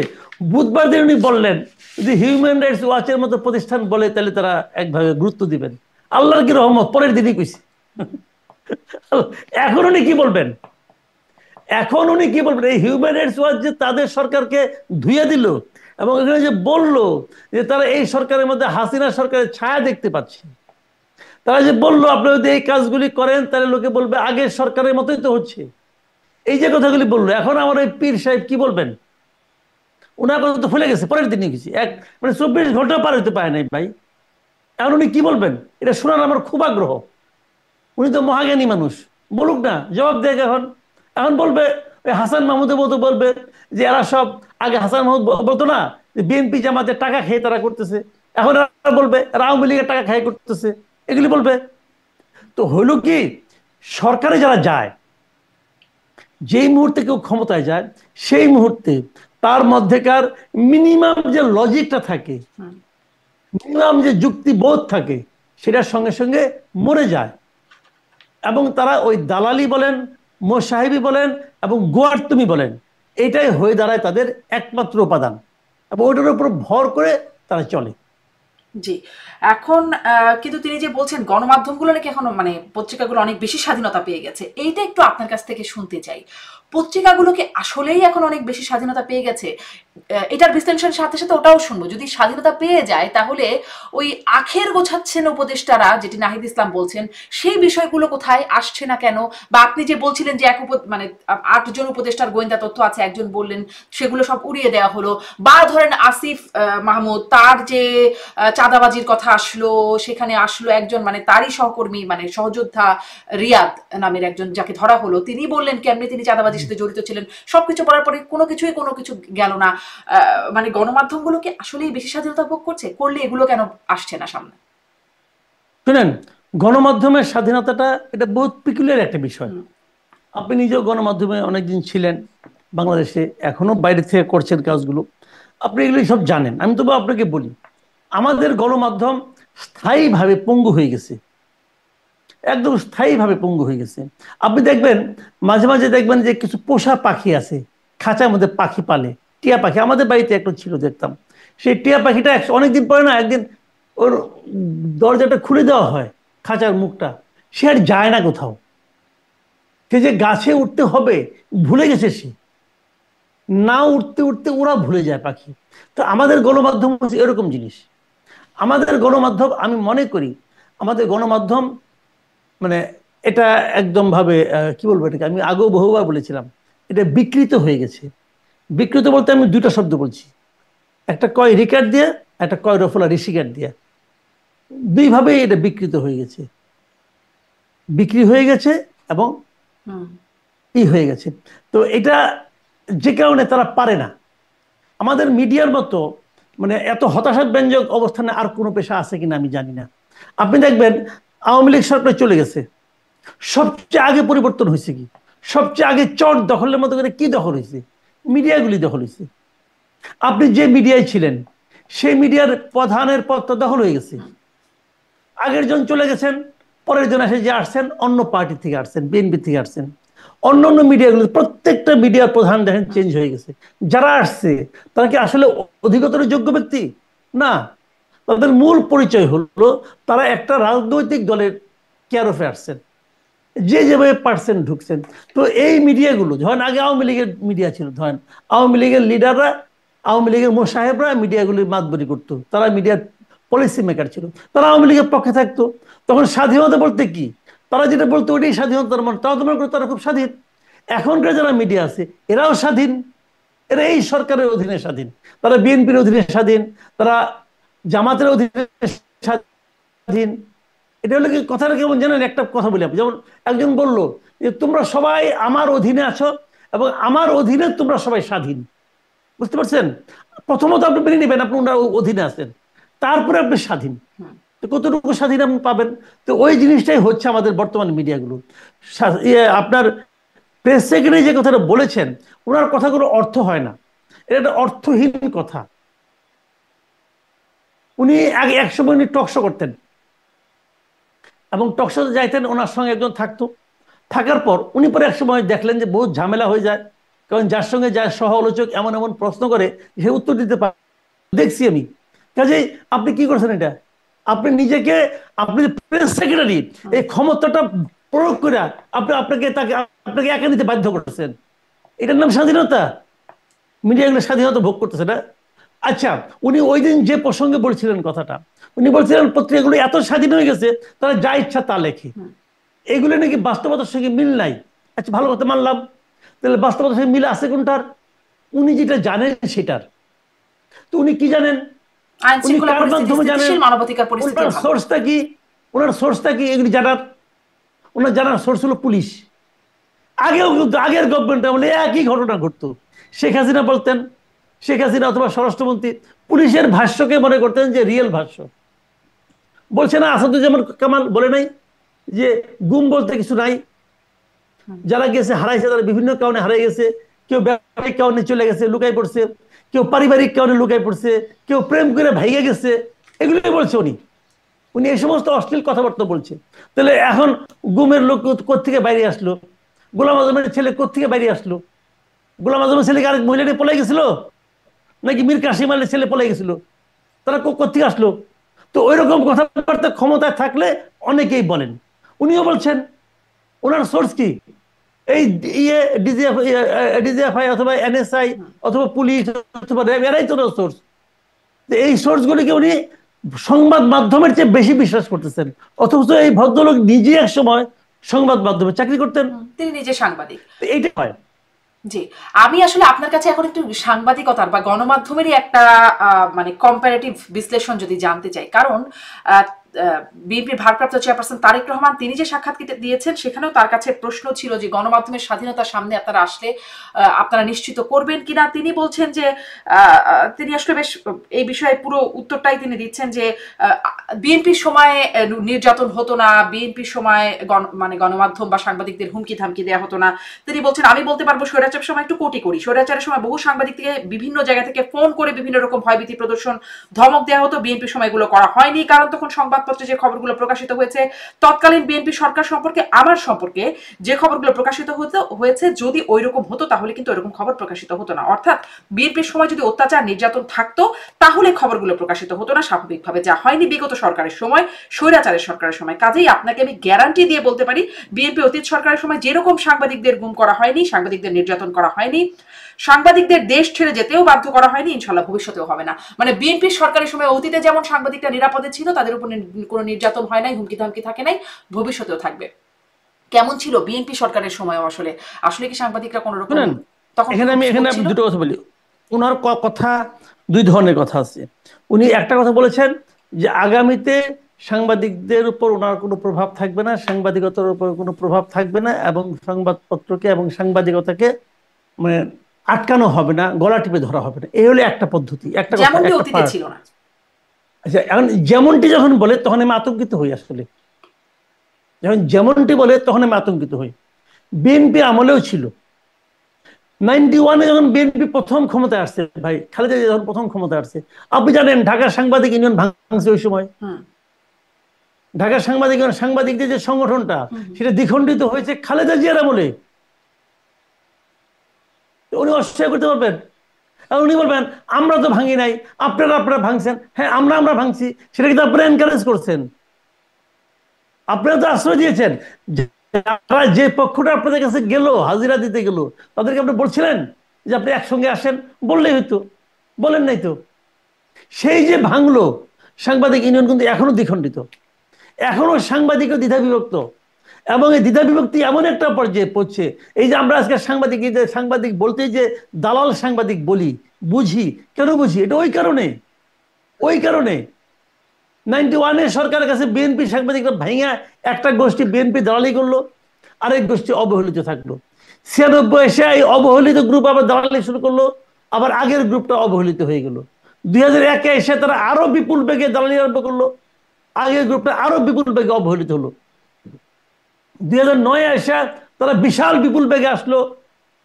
বুধবার দিন উনি বললেন যদি হিউম্যান রাইটস ওয়াচের মতো প্রতিষ্ঠান বলে তাহলে তারা একভাবে গুরুত্ব দিবেন। আল্লাহর কি রহমত, পরের দিনই কইছে। এখন উনি কি বলবেন? এখন উনি কি বলবেন? এই হিউম্যান রাইটস ওয়াচ যে তাদের সরকারকে ধুয়ে দিল এবং এখানে যে বলল যে তারা এই সরকারের মধ্যে হাসিনা সরকারের ছায়া দেখতে পাচ্ছে, তারা যে বললো আপনারা যদি এই কাজগুলি করেন তাহলে লোকে বলবে আগের সরকারের মতোই তো হচ্ছে, এই যে কথাগুলি বললো, এখন আমার ওই পীর সাহেব কি বলবেন? ওনার কথা তো ভুলে গেছে, পরের দিনই গেছি মানে 24 ঘন্টা পার হতে পারে নাই ভাই। এখন উনি কি বলবেন এটা শোনার আমার খুব আগ্রহ। উনি তো মহাজ্ঞানী মানুষ, বলুক না, জবাব দেয়। এখন এখন বলবে ওই হাসান মাহমুদের মতো বলবে যে এরা সব, আগে হাসান মাহমুদ বলতো না যে বিএনপি জামাতের টাকা খেয়ে তারা করতেছে, এখন এরা বলবে আওয়ামী লীগের টাকা খেয়ে করতেছে, এগুলি বলবে। তো হইল কি, সরকারে যারা যায়, যেই মুহূর্তে কেউ ক্ষমতায় যায় সেই মুহূর্তে তার মধ্যেকার মিনিমাম যে লজিকটা থাকে, মিনিমাম যে যুক্তিবোধ থাকে, সেটার সঙ্গে সঙ্গে মরে যায়, এবং তারা ওই দালালি বলেন, মোসাহেবি বলেন এবং গোয়ার তুমি বলেন, এটাই হয়ে দাঁড়ায় তাদের একমাত্র উপাদান, এবং ওটার উপর ভর করে তারা চলে। জি এখন কিন্তু তিনি যে বলছেন গণমাধ্যমগুলো নাকি এখন মানে পত্রিকাগুলো অনেক বেশি স্বাধীনতা পেয়ে গেছে, এইটা একটু আপনার কাছ থেকে শুনতে চাই। পত্রিকাগুলোকে আসলেই এখন অনেক বেশি স্বাধীনতা পেয়ে গেছে? এটার বিশ্লেষণের সাথে সাথে ওটাও শুনবো, যদি স্বাধীনতা পেয়ে যায় তাহলে ওই আখের গোছাচ্ছেন উপদেষ্টারা, যেটি নাহিদ ইসলাম বলছেন, সেই বিষয়গুলো কোথায় আসছে না কেন? বা আপনি যে বলছিলেন যে মানে 8 জন উপদেষ্টার গোয়েন্দা তথ্য আছে, একজন বললেন সেগুলো সব উড়িয়ে দেওয়া হলো, বা ধরেন আসিফ মাহমুদ তার যে চাঁদাবাজির কথা আসলো, সেখানে আসলো একজন মানে তারই সহকর্মী মানে সহযোদ্ধা রিয়াদ নামের একজন যাকে ধরা হলো, তিনি বললেন কেমনি তিনি চাঁদাবাজির সাথে জড়িত ছিলেন। সবকিছু পড়ার পরে কোনো কিছু গেল না। মানে গণমাধ্যমগুলো কি আসলেই বেশি স্বাধীনতা ভোগ করছে? করলে এগুলো কেন আসছে না সামনে? শুনেন, গণমাধ্যমের স্বাধীনতাটা এটা বহুত পিকুলিয়ার একটা বিষয়। আপনি নিজেও গণমাধ্যমে অনেকদিন ছিলেন, বাংলাদেশে, এখনো বাইরে থেকে করছেন কাজগুলো, আপনি এগুলি সব জানেন। আমি তবু আপনাকে বলি, আমাদের গণমাধ্যম স্থায়ীভাবে পঙ্গু হয়ে গেছে, একদম স্থায়ীভাবে পঙ্গু হয়ে গেছে। আপনি দেখবেন মাঝে মাঝে দেখবেন যে কিছু পোষা পাখি আছে, খাঁচার মধ্যে পাখি পালে, টিয়া পাখি, আমাদের বাড়িতে একটা ছিল দেখতাম। সেই টিয়া পাখিটা অনেকদিন পরে না একদিন ওর দরজাটা খুলে দেওয়া হয়, খাঁচার মুখটা, সে আর যায় না কোথাও, সে যে গাছে উঠতে হবে ভুলে গেছে সে, না উঠতে উঠতে ওরা ভুলে যায় পাখি। তো আমাদের গণমাধ্যম হচ্ছে এরকম জিনিস। আমাদের গণমাধ্যম, আমি মনে করি আমাদের গণমাধ্যম মানে এটা একদম ভাবে কি বলবো এটাকে, আমি আগেও বহুবার বলেছিলাম, এটা বিকৃত হয়ে গেছে। বিকৃত বলতে আমি দুইটা শব্দ বলছি, একটা কয় রিকার্ড দিয়ে, একটা কয় রফলা ঋষিকার দিয়ে, দুইভাবেই এটা বিকৃত হয়ে গেছে, বিক্রি হয়ে গেছে এবং হয়ে গেছে। তো এটা যে কারণে তারা পারে না। আমাদের মিডিয়ার মতো এত হতাশাব্যঞ্জক অবস্থানে আর কোনো পেশা আছে কিনা আমি জানি না। আপনি দেখবেন আওয়ামী লীগ সরকার চলে গেছে, সবচেয়ে আগে পরিবর্তন হয়েছে কি, সবচেয়ে আগে চট দখলের মতো করে কি দখল হয়েছে, মিডিয়াগুলি দখল হয়েছে। আপনি যে মিডিয়ায় ছিলেন সেই মিডিয়ার প্রধানের পদটা দখল হয়ে গেছে, আগের জন চলে গেছেন, পরের জন এসে যে আসছেন অন্য পার্টি থেকে আসছেন, বিএনপি থেকে আসছেন। অন্য অন্য মিডিয়াগুলো প্রত্যেকটা মিডিয়ার প্রধান দেখেন চেঞ্জ হয়ে গেছে। যারা আসছে তারা কি আসলে অধিকতর যোগ্য ব্যক্তি? না, তাদের মূল পরিচয় হলো তারা একটা রাজনৈতিক দলের কেয়ারফে আসছেন, যে যেভাবে পারছেন ঢুকছেন। তো এই মিডিয়াগুলো ধরেন আগে আওয়ামী লীগের মিডিয়া ছিল, ধরেন আওয়ামী লীগের লিডাররা, আওয়ামী লীগের মোসাহেবরা মিডিয়াগুলির মাতবরি করতো, তারা মিডিয়ার পলিসি মেকার ছিল, তারা আওয়ামী লীগের পক্ষে থাকতো। তখন স্বাধীনতা বলতে কি, তারা যেটা বলতো ওইটাই স্বাধীনতার মানে, তারা তো মনে করতো তারা খুব স্বাধীন। এখনকার যারা মিডিয়া আছে এরাও স্বাধীন, এরা এই সরকারের অধীনে স্বাধীন, তারা বিএনপির অধীনে স্বাধীন, তারা জামাতের অধীনে স্বাধীন। এটা হলো কি, কথাটা কেমন জানেন, একটা কথা বলি আপনি, যেমন একজন বলল যে তোমরা সবাই আমার অধীনে আছো এবং আমার অধীনে তোমরা সবাই স্বাধীন। বুঝতে পারছেন? প্রথমত আপনি মেনে নেবেন আপনি ওনার অধীনে আছেন, তারপরে আপনি স্বাধীন। তো কতটুকু স্বাধীন আপনি পাবেন? তো ওই জিনিসটাই হচ্ছে আমাদের বর্তমান মিডিয়াগুলো। আপনার প্রেস সেক্রেটারি যে কথাটা বলেছেন, ওনার কথাগুলো অর্থ হয় না, এটা একটা অর্থহীন কথা। উনি আগে একসময় উনি টকশো করতেন এবং টকশোতে যাইতেন, ওনার সঙ্গে একজন থাকতো, থাকার পর উনি পরে একসময় দেখলেন যে বহুত ঝামেলা হয়ে যায়, কারণ যার সঙ্গে যার সহ আলোচক এমন এমন প্রশ্ন করে সে উত্তর দিতে পারে, দেখছি আমি। কাজেই আপনি কি করছেন, এটা আপনি নিজেকে, আপনি প্রেস সেক্রেটারি, এই ক্ষমতাটা প্রয়োগ করে আপনাকে একা নিতে বাধ্য করছেন। এটার নাম স্বাধীনতা? মিডিয়াগুলো স্বাধীনতা ভোগ করতেছে না। আচ্ছা, উনি ওই দিন যে প্রসঙ্গে বলছিলেন কথাটা, উনি বলছিলেন পত্রিকাগুলো এত স্বাধীন হয়ে গেছে তারা যা ইচ্ছা তা লেখে, এগুলো নাকি বাস্তবতার সঙ্গে মিল নাই। আচ্ছা, ভালো কথা মানলাম, তাহলে বাস্তবতার সঙ্গে মিল আছে কোনটার? উনি যেটা জানেন সেটার। তো উনি কি জানেন, উনি কার মাধ্যমে জানেন, ওনার সোর্সটা কি, ওনার সোর্সটা কি এগুলি জানার? ওনার জানার সোর্স হলো পুলিশ। আগেও কিন্তু আগের গভর্নমেন্ট আমলে একই ঘটনা ঘটতো। শেখ হাসিনা বলতেন, শেখ হাসিনা অথবা স্বরাষ্ট্রমন্ত্রী পুলিশের ভাষ্যকে মনে করতেন যে রিয়েল ভাষ্য। বলছে না আসাদুজ্জামান কামাল বলে নাই যে গুম বলতে কিছু নাই, যারা গেছে হারাইছে তারা বিভিন্ন কারণে হারাই গেছে, কেউ ব্যবসায়িক কারণে চলে গেছে লুকাই পড়ছে, কেউ পারিবারিক কারণে লুকাই পড়ছে, কেউ প্রেম করে ভাইগে গেছে, এগুলোই বলছে উনি। উনি এই সমস্ত অশ্লীল কথাবার্তা বলছে। তাহলে এখন গুমের লোক কোত্থেকে বাইরে আসলো, গোলাম আজমের ছেলে কোত্থেকে বাইরে আসলো, গোলাম আজমের ছেলেকে আরেক মহিলা নিয়ে পলাই গেছিল, নাকি মীর কাসিম আলীর ছেলে পলাই গেছিল, তারা কোত্থেকে আসলো? তো ওই রকম কথাবার্তা ক্ষমতায় থাকলে অনেকেই বলেন, উনিও বলছেন। ওনার সোর্স কি? এই ডিজিএফআই অথবা এনএসআই অথবা পুলিশ অথবা র্যাব, এরাই তো সোর্স। এই সোর্সগুলিকে উনি সংবাদ মাধ্যমের চেয়ে বেশি বিশ্বাস করতেছেন, অথচ এই ভদ্রলোক নিজে এক সময় সংবাদ মাধ্যমে চাকরি করতেন, তিনি নিজে সাংবাদিক। এইটা হয়। জি, আমি আসলে আপনার কাছে এখন একটু সাংবাদিকতার বা গণমাধ্যমেরই একটা মানে কম্পারেটিভ বিশ্লেষণ যদি জানতে চাই, কারণ বিএনপির ভারপ্রাপ্ত চেয়ারপারসন তারেক রহমান তিনি যে সাক্ষাৎ দিয়েছেন সেখানেও তার কাছে প্রশ্ন ছিল যে গণমাধ্যমের স্বাধীনতার সামনে আপনারা আসলে আপনারা নিশ্চিত করবেন কিনা। তিনি বলছেন যে তিনি আসলে বেশ এই বিষয়ে পুরো উত্তরটাই তিনি দিচ্ছেন যে বিএনপির সময় নির্যাতন হতো না, বিএনপির সময় মানে গণমাধ্যম বা সাংবাদিকদের হুমকি ধামকি দেওয়া হতো না। তিনি বলছেন আমি বলতে পারবো স্বৈরাচারের সময় একটু কোটি করি, স্বৈরাচারের সময় বহু সাংবাদিককে বিভিন্ন জায়গা থেকে ফোন করে বিভিন্ন রকম ভয়ভীতি প্রদর্শন ধমক দেওয়া হতো, বিএনপির সময় এগুলো করা হয়নি, কারণ তখন সংবাদপত্রে যে খবরগুলো প্রকাশিত হয়েছে তৎকালীন বিএনপি সরকার সম্পর্কে আমার সম্পর্কে যে খবরগুলো প্রকাশিত হয়েছে যদি ওই রকম হতো তাহলে কিন্তু ওইরকম খবর প্রকাশিত হতো না। অর্থাৎ বিএনপির সময় যদি অত্যাচার নির্যাতন থাকতো তাহলে খবরগুলো প্রকাশিত হতো না, স্বাভাবিকভাবে যা হয়নি বিগত সরকারের সময়, স্বৈরাচারের সরকারের সময়। কাজেই আপনাকে আমি গ্যারান্টি দিয়ে বলতে পারি বিএনপি অতীত সরকারের সময় যেরকম সাংবাদিকদের গুম করা হয়নি, সাংবাদিকদের নির্যাতন করা হয়নি, সাংবাদিকদের দেশ ছেড়ে যেতেও বাধ্য করা হয়নি, ইনশাল্লাহ ভবিষ্যতেও হবে না। মানে বিএনপি সরকারের সময় অতীতে যেমন সাংবাদিকরা নিরাপদে ছিল, তাদের উপর কোনো নির্যাতন হয় নাই, হুমকি ধামকি থাকে নাই, ভবিষ্যতেও থাকবে। কেমন ছিল বিএনপি সরকারের সময়ও আসলে আসলে কি সাংবাদিকরা কোনো রকম তখন? এখানে আমি দুটো কথা বলি। ওনার কথা দুই ধরনের কথা আছে। উনি একটা কথা বলেছেন যে আগামীতে সাংবাদিকদের উপর ওনার কোনো প্রভাব থাকবে না, সাংবাদিকতার উপর কোনো প্রভাব থাকবে না, এবং সংবাদপত্রকে এবং সাংবাদিকতাকে মানে আটকানো হবে না, গলা টিপে ধরা হবে না। এই হলো একটা পদ্ধতি, একটা কথা, একটা ছিল না। আচ্ছা, এখন যেমনটি যখন বলে তখন আমি আতঙ্কিত হই। আসলে যখন যেমনটি বলে তখন আমি আতঙ্কিত হই। বিএনপি আমলেও ছিল। 91-এ যখন বিএনপি প্রথম ক্ষমতায় আসছে, ভাই খালেদা জিয়া যখন প্রথম ক্ষমতায় আসছে, আপনি জানেন ঢাকা সাংবাদিক ইউনিয়ন ভাঙছে ওই সময়। ঢাকা সাংবাদিকদের যে সংগঠনটা সেটা দ্বিখণ্ডিত হয়েছে খালেদা জিয়ার আমলে। উনি অস্বীকার করতে পারবেন? আর উনি বলবেন আমরা তো ভাঙি নাই, আপনারা ভাঙছেন। হ্যাঁ, আমরা ভাঙছি, সেটা কিন্তু আপনারা এনকারেজ করছেন, আপনারা তো আশ্রয় দিয়েছেন। যে পক্ষটা আপনাদের কাছে গেল, হাজিরা দিতে গেল, তাদেরকে আপনি বলছিলেন যে আপনি একসঙ্গে আসেন, বললেই হইতো, বলেন নাই তো। সেই যে ভাঙলো সাংবাদিক ইউনিয়ন কিন্তু এখনো দ্বিখণ্ডিত, এখনো সাংবাদিকও দ্বিধা বিভক্ত। এবং এই দ্বিধা বিভক্তি এমন একটা পর্যায়ে পড়ছে, এই যে আমরা আজকে সাংবাদিক বলতে যে দালাল সাংবাদিক বলি, বুঝি কেন বুঝি? এটা ওই কারণে 91-এ সরকারের কাছে বিএনপি সাংবাদিকরা ভাইঙা একটা গোষ্ঠী বিএনপি দালালি করলো, আরেক গোষ্ঠী অবহেলিত থাকলো। 96 এসে এই অবহেলিত গ্রুপ আবার দালালি শুরু করলো, আবার আগের গ্রুপটা অবহেলিত হয়ে গেল। 2001-এ এসে তারা আরো বিপুল বেগে দালালি আরম্ভ করলো, আগের গ্রুপটা আরো বিপুল বেগে অবহেলিত হলো। 2009-এ এসে তারা বিশাল বিপুল বেগে আসলো,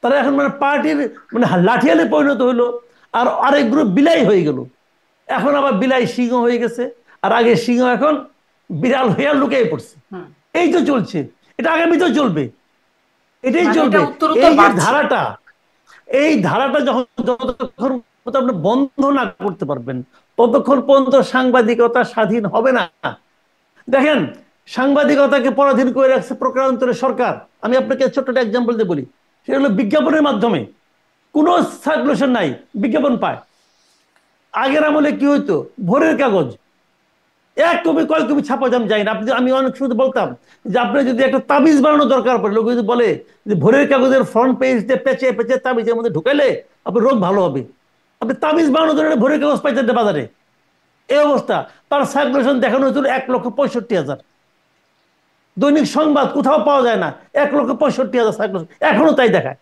তারা এখন মানে পার্টির মানে লাঠিয়ালে পরিণত হলো, আর আরেক গ্রুপ বিলাই হয়ে গেল। এখন আবার বিলাই সিংহ হয়ে গেছে, আর আগে সিংহ এখন বিড়াল হয়ে লুকিয়ে পড়ছে। এই তো চলছে, এটা আগামীতেও চলবে, এটাই চলবে। এই ধারাটা যতক্ষণ আপনি বন্ধ না করতে পারবেন ততক্ষণ পর্যন্ত সাংবাদিকতা স্বাধীন হবে না। দেখেন, সাংবাদিকতাকে পরাধীন করে রাখছে প্রকারান্তরে সরকার। আমি আপনাকে ছোট্ট একটা এক্সাম্পল দিয়ে বলি, সেটা হলো বিজ্ঞাপনের মাধ্যমে। কোনো সার্কুলেশন নাই, বিজ্ঞাপন পায়। আগের আমলে কি হইতো, ভোরের কাগজ এক কপি কয় কপি ছাপা যাম যায় না। আমি অনেক সময় বলতাম যে আপনি যদি একটা তাবিজ বানানো দরকার পড়ে, লোক যদি বলে যে ভোরের কাগজের ফ্রন্ট পেজে পেঁচে পেঁচে তাবিজের মধ্যে ঢুকাইলে আপনার রোগ ভালো হবে, আপনি তাবিজ বানানোর জন্য ভোরের কাগজ পাইতেন বাজারে। এই অবস্থা। তার সার্কুলেশন দেখানো হয়েছিল 1,65,000। দৈনিক সংবাদ কোথাও পাওয়া যায় না, 1,65,000 সার্কুলেশন এখনো তাই দেখায়।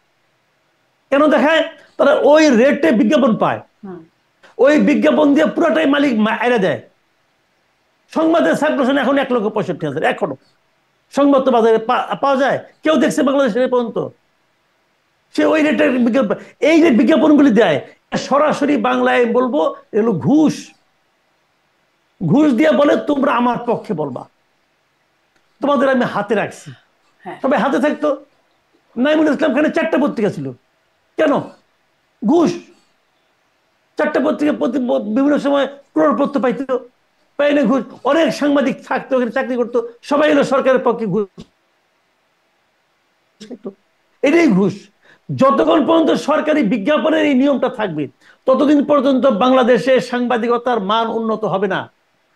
কেন দেখায়? তারা ওই রেটে বিজ্ঞাপন পায়, ওই বিজ্ঞাপন দিয়ে পুরোটাই মালিক এনে দেয়। সংবাদের সার্কুলেশন এখন 1,65,000 এখনো। সংবাদ তো বাজারে পাওয়া যায়, কেউ দেখছে বাংলাদেশের পর্যন্ত? সে ওই রেটের বিজ্ঞাপন। এই যে বিজ্ঞাপনগুলি দেয় সরাসরি বাংলায় বলবো এগুলো ঘুষ। ঘুষ দিয়ে বলে তোমরা আমার পক্ষে বলবা, তোমাদের আমি হাতে রাখছি। সবাই হাতে থাকতো। নাইমুল ইসলাম খানের 4টা পত্রিকা ছিল, কেন? ঘুষ। 4টা পত্রিকা বিভিন্ন সময় ক্রোড়পত্র পাইতো, পাইলে ঘুষ। অনেক সাংবাদিক থাকতো, চাকরি করতো, সবাই হলো সরকারের পক্ষে ঘুষ। এটাই ঘুষ। যতক্ষণ পর্যন্ত সরকারি বিজ্ঞাপনের এই নিয়মটা থাকবে ততদিন পর্যন্ত বাংলাদেশে সাংবাদিকতার মান উন্নত হবে না।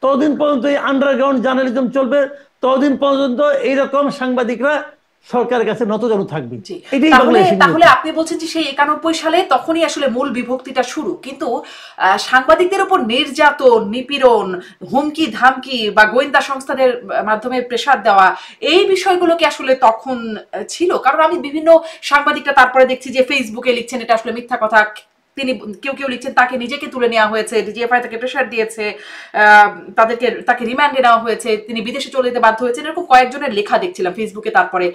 ততদিন পর্যন্ত এই আন্ডারগ্রাউন্ড জার্নালিজম চলবে, ততদিন পর্যন্ত এইরকম সাংবাদিকরা সরকারের কাছে নতজানু থাকবে। জি, এটাই তাহলে বাংলাদেশের তাহলে নিয়তি। আপনি বলছেন যে সেই 91 সালে তখনই আসলে মূল বিভক্তিটা শুরু, কিন্তু সাংবাদিকদের উপর নির্যাতন, নিপীড়ন, হুমকি ধামকি বা গোয়েন্দা সংস্থাদের মাধ্যমে প্রেসার দেওয়া, এই বিষয়গুলো কি আসলে তখন ছিল? কারণ আমি বিভিন্ন সাংবাদিকরা তারপরে দেখছি যে ফেসবুকে লিখছেন এটা আসলে মিথ্যা কথা, তিনি কেউ কেউ লিখছেন তাকে নিজেকে তুলে নেওয়া হয়েছে, ডিজিএফআই তাকে প্রেসার দিয়েছে, আহ, তাকে রিমান্ডে নেওয়া হয়েছে, তিনি বিদেশে চলে যেতে বাধ্য হয়েছেন, এরকম কয়েকজনের লেখা দেখছিলাম ফেসবুকে, তারপরে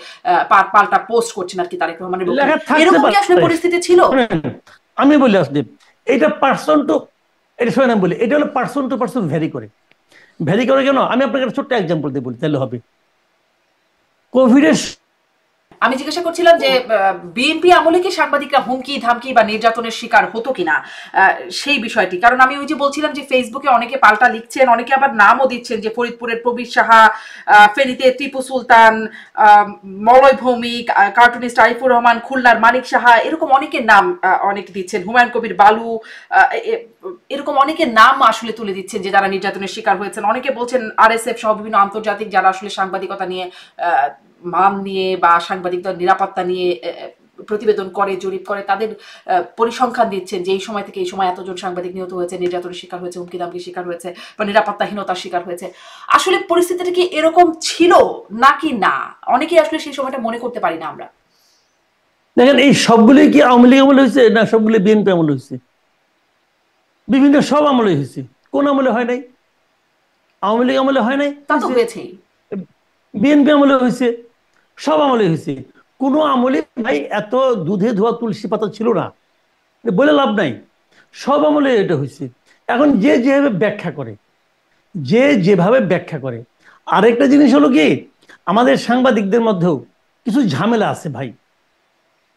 পাল্টা পোস্ট করছেন আর কি তারেক রহমানের পক্ষে। লেখা থাকতে এরকম কি আসলে পারে। পরিস্থিতি ছিল? শুনেন, আমি বলি আসলে এটা পার্সন টু, এটা শোনেন আমি বলি, এটা হলো পার্সন টু পার্সন ভ্যারি করে। ভ্যারি করে কেন? আমি আপনাকে একটা ছোট্ট এক্সাম্পল দিয়ে বলি, তাহলে হবে। কোভিডের আমি জিজ্ঞাসা করছিলাম যে বিএনপি আমলে কি সাংবাদিকরা হুমকি ধামকি বা নির্যাতনের শিকার হতো কিনা, সেই বিষয়টি। কারণ আমি ওই যে বলছিলাম যে ফেসবুকে অনেকে পাল্টা লিখছেন, অনেকে আবার নামও দিচ্ছেন, যে ফরিদপুরের প্রবীর সাহা, ফেনীতে টিপু সুলতান, মলয় ভৌমিক, কার্টুনিস্ট আরিফুর রহমান, খুলনার মানিক সাহা, এরকম অনেকের নাম অনেক দিচ্ছেন, হুমায়ুন কবির বালু, এরকম অনেকের নাম আসলে তুলে দিচ্ছেন যে যারা নির্যাতনের শিকার হয়েছেন। অনেকে বলছেন আরএসএফ সহ বিভিন্ন আন্তর্জাতিক যারা আসলে সাংবাদিকতা নিয়ে, মান নিয়ে বা সাংবাদিকদের নিরাপত্তা নিয়ে প্রতিবেদন করে, জরিপ করে, তাদের পরিসংখ্যান দিচ্ছেন যে এই সময় থেকে এই সময় এতজন সাংবাদিক নিহত হয়েছে, নির্যাতনের শিকার হয়েছে, হুমকি ধামকির শিকার হয়েছে বা নিরাপত্তাহীনতার শিকার হয়েছে। আসলে পরিস্থিতিটা কি এরকম ছিল নাকি না, অনেকেই আসলে সেই সময়টা মনে করতে পারি না আমরা। দেখেন, এই সবগুলি কি আওয়ামী লীগ আমলে হয়েছে না সবগুলি বিএনপি আমলে হয়েছে? বিভিন্ন সব আমলে হয়েছে। কোন আমলে হয় নাই? আওয়ামী লীগ আমলে হয় নাই, তা তো হয়েছে। হয়েছেই। বিএনপি আমলে হয়েছে, সব আমলে হয়েছে। কোনো আমলে ভাই এত দুধে ধোয়া তুলসী পাতা ছিল না, বলে লাভ নাই। সব আমলে এটা হয়েছে। এখন যে যেভাবে ব্যাখ্যা করে, যে যেভাবে ব্যাখ্যা করে। আরেকটা জিনিস হলো কি, আমাদের সাংবাদিকদের মধ্যেও কিছু ঝামেলা আছে ভাই,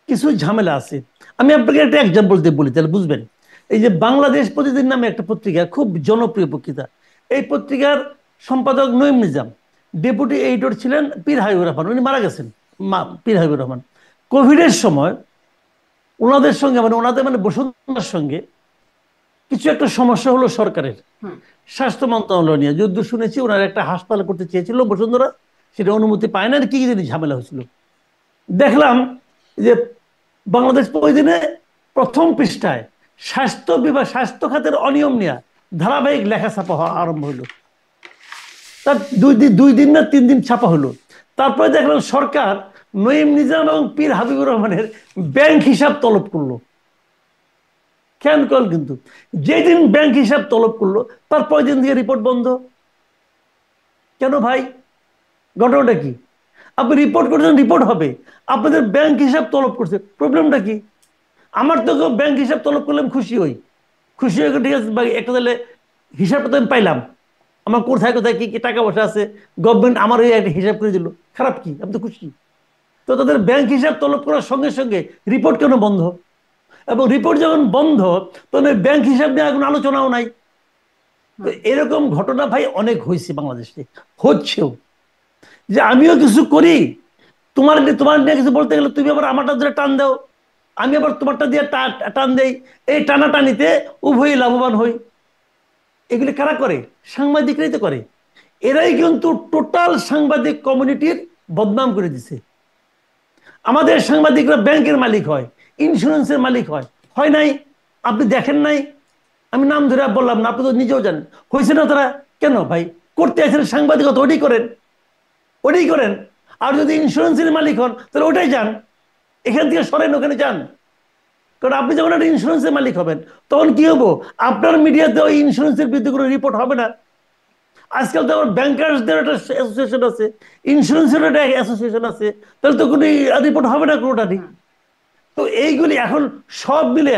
কিছু ঝামেলা আছে। আমি আপনাকে একটা এক্সাম্পল দিয়ে বলি, তাহলে বুঝবেন। এই যে বাংলাদেশ প্রতিদিন নামে একটা পত্রিকা, খুব জনপ্রিয় পত্রিকা, এই পত্রিকার সম্পাদক নঈম নিজাম, ডেপুটি এডিটর ছিলেন পীর হাবিবুর রহমান, উনি মারা গেছেন। পীর হাবিবুর রহমান কোভিডের সময় ওনাদের সঙ্গে, ওনাদের বসুন্ধরার সঙ্গে কিছু একটা সমস্যা হলো সরকারের, স্বাস্থ্য মন্ত্রণালয় নিয়ে যুদ্ধ শুনেছি, ওনারা একটা হাসপাতাল করতে চেয়েছিল বসুন্ধরা, সেটা অনুমতি পায় না, কি কি জিনিস ঝামেলা হয়েছিল। দেখলাম যে বাংলাদেশ প্রতিদিনে প্রথম পৃষ্ঠায় স্বাস্থ্য বিভাগ, স্বাস্থ্য খাতের অনিয়ম নিয়ে ধারাবাহিক লেখা ছাপা হওয়া আরম্ভ হলো। তার দুই দিন না 3 দিন ছাপা হলো। তারপরে দেখলাম সরকার নঈম নিজাম এবং পীর হাবিবুর রহমানের ব্যাংক হিসাব তলব করলো। খেয়াল কল, কিন্তু যেদিন ব্যাংক হিসাব তলব করলো তারপর দিন দিয়ে রিপোর্ট বন্ধ। কেন ভাই? ঘটনাটা কি? আপনি রিপোর্ট করছেন, রিপোর্ট হবে, আপনাদের ব্যাংক হিসাব তলব করছে, প্রবলেমটা কি? আমার তো ব্যাংক হিসাব তলব করলাম, খুশি হই, খুশি হয়ে ঠিক আছে ভাই, একটা তাহলে হিসাবটা তো আমি পাইলাম, আমার কোথায় কোথায় কি কি টাকা পয়সা আছে, গভর্নমেন্ট আমার এই একটা হিসাব করে দিল, খারাপ কি? আমি তো খুশি। তো তাদের ব্যাংক হিসাব তলব করার সঙ্গে সঙ্গে রিপোর্ট কেন বন্ধ? এবং রিপোর্ট যখন বন্ধ, তখন ব্যাংক হিসাব নিয়ে এখন আলোচনাও নাই। তো এরকম ঘটনা ভাই অনেক হয়েছে বাংলাদেশে, হচ্ছেও। যে আমিও কিছু করি, তোমার নিয়ে কিছু বলতে গেলে তুমি আবার আমারটা ধরে টান দাও, আমি আবার তোমারটা দিয়ে টান দেই, এই টানাটানিতে উভয়ই লাভবান হই। এগুলি কারা করে? সাংবাদিকরাই তো করে। এরাই কিন্তু টোটাল সাংবাদিক কমিউনিটির বদনাম করে দিছে। আমাদের সাংবাদিকরা ব্যাংকের মালিক হয়, ইন্স্যুরেন্সের মালিক হয়, হয় নাই? আপনি দেখেন নাই? আমি নাম ধরে বললাম না, আপনি তো নিজেও জানেন হয়েছে না। তারা কেন ভাই করতে আসেন? সাংবাদিকতা ওটাই করেন, ওটাই করেন। আর যদি ইন্স্যুরেন্সের মালিক হন তাহলে ওটাই যান, এখান থেকে সরেন, ওখানে যান। কারণ আপনি যখন একটা ইন্স্যুরেন্সের মালিক হবেন তখন কি হবো, আপনার মিডিয়াতে ওই ইন্স্যুরেন্সের বিরুদ্ধে কোনো রিপোর্ট হবে না। আজকাল তো আমার ব্যাংকার্সদের একটা অ্যাসোসিয়েশন আছে, ইন্স্যুরেন্সের একটা অ্যাসোসিয়েশন আছে, তাহলে তো কোনো রিপোর্ট হবে না কোনোটারই। তো এইগুলি এখন সব মিলে,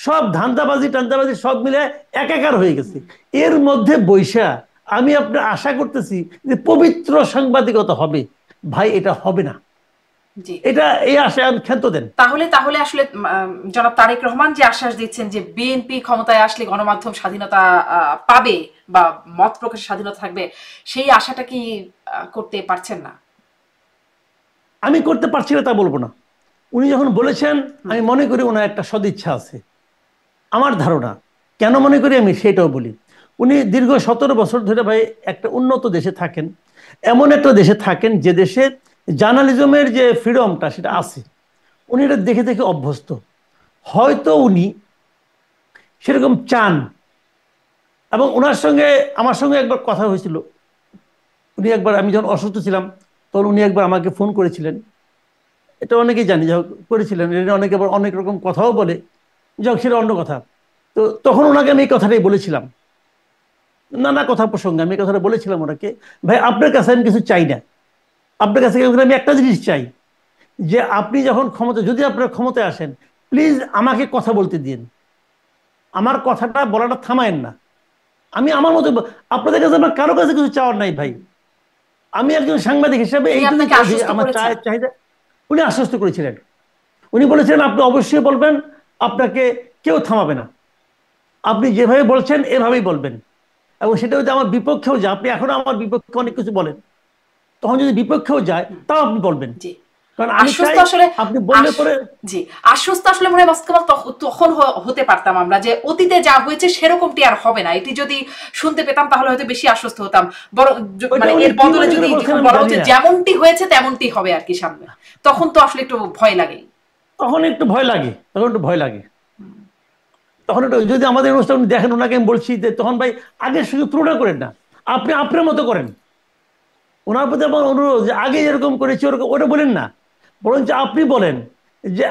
সব ধান্দাবাজি টান্দাবাজি সব মিলে একাকার হয়ে গেছে। এর মধ্যে বৈশা আমি আপনার আশা করতেছি যে পবিত্র সাংবাদিকতা হবে, ভাই এটা হবে না। এটা এই আশায় ক্ষান্ত দেন। তাহলে তাহলে আসলে জনাব তারেক রহমান যে আশ্বাস দিচ্ছেন যে বিএনপি ক্ষমতায় আসলে গণমাধ্যম স্বাধীনতা পাবে বা মত প্রকাশের স্বাধীনতা থাকবে, সেই আশাটা কি করতে পারছেন না? আমি করতে পারছি না তা বলবো না। উনি যখন বলেছেন, আমি মনে করি ওনার একটা সদিচ্ছা আছে। আমার ধারণা, কেন মনে করি আমি সেটাও বলি। উনি দীর্ঘ 17 বছর ধরে ভাই একটা উন্নত দেশে থাকেন, এমন একটা দেশে থাকেন যে দেশে জার্নালিজমের যে ফ্রিডমটা সেটা আছে, উনি এটা দেখে দেখে অভ্যস্ত। হয়তো উনি সেরকম চান, এবং ওনার সঙ্গে আমার সঙ্গে একবার কথা হয়েছিল। উনি একবার, আমি যখন অসুস্থ ছিলাম তখন উনি একবার আমাকে ফোন করেছিলেন। এটা অনেকেই জানি, যা হোক করেছিলেন। এটা অনেকে আবার অনেক রকম কথাও বলে, যাক সেটা অন্য কথা। তো তখন ওনাকে আমি এই কথাটাই বলেছিলাম, নানা কথা প্রসঙ্গে আমি এই কথাটা বলেছিলাম ওনাকে, ভাই আপনার কাছে আমি কিছু চাই না, আপনার কাছে আমি একটা জিনিস চাই, যে আপনি যখন ক্ষমতা, যদি আপনার ক্ষমতায় আসেন, প্লিজ আমাকে কথা বলতে দিন, আমার কথাটা বলাটা থামায়েন না। আমি আমার মতো, আপনাদের কাছে আমার কারো কাছে কিছু চাওয়ার নাই ভাই। আমি একজন সাংবাদিক হিসেবে তিনি এইটুকু আপনাকে আশ্বস্ত আমার করেছেন? চাহিদা উনি আশ্বস্ত করেছিলেন। উনি বলেছিলেন আপনি অবশ্যই বলবেন, আপনাকে কেউ থামাবে না, আপনি যেভাবে বলছেন এভাবেই বলবেন। এবং সেটা যদি আমার বিপক্ষেও যায়, আপনি এখনো আমার বিপক্ষে অনেক কিছু বলেন, তখন যদি বিপক্ষেও যায় তাও আপনি বলবেন, জি, কারণ আমি আশ্বস্ত চাই আসলে আপনি বললে পরে। জি, আশ্বস্ত আসলে মনে হয় মোস্তফা তখন হতে পারতাম আমরা, যে অতীতে যা হয়েছে সেরকমটি আর হবে না, এটি যদি শুনতে পেতাম তাহলে হয়তো বেশি আশ্বস্ত হতাম। বড় ওইটা মানে উনি এর কি বদলে মনে যদি করে বলছেন এখন আমি বলা জানি হচ্ছে না। যেমনটি হয়েছে তেমনটি হবে আর কি সামনে, তখন তো আসলে একটু ভয় লাগে। তখন একটু ভয় লাগে, তখন একটু ভয় লাগে। তখন একটু, যদি আমাদের অনুষ্ঠান দেখেন, ওনাকে আমি বলছি যে তখন ভাই আগের সঙ্গে তুলনা করেন না, আপনি আপনার মতো করেন। ওনার প্রতি আমার অনুরোধ যে আগে যেরকম করেছি ওরকম ওটা বলেন না, বরঞ্চ আপনি বলেন যে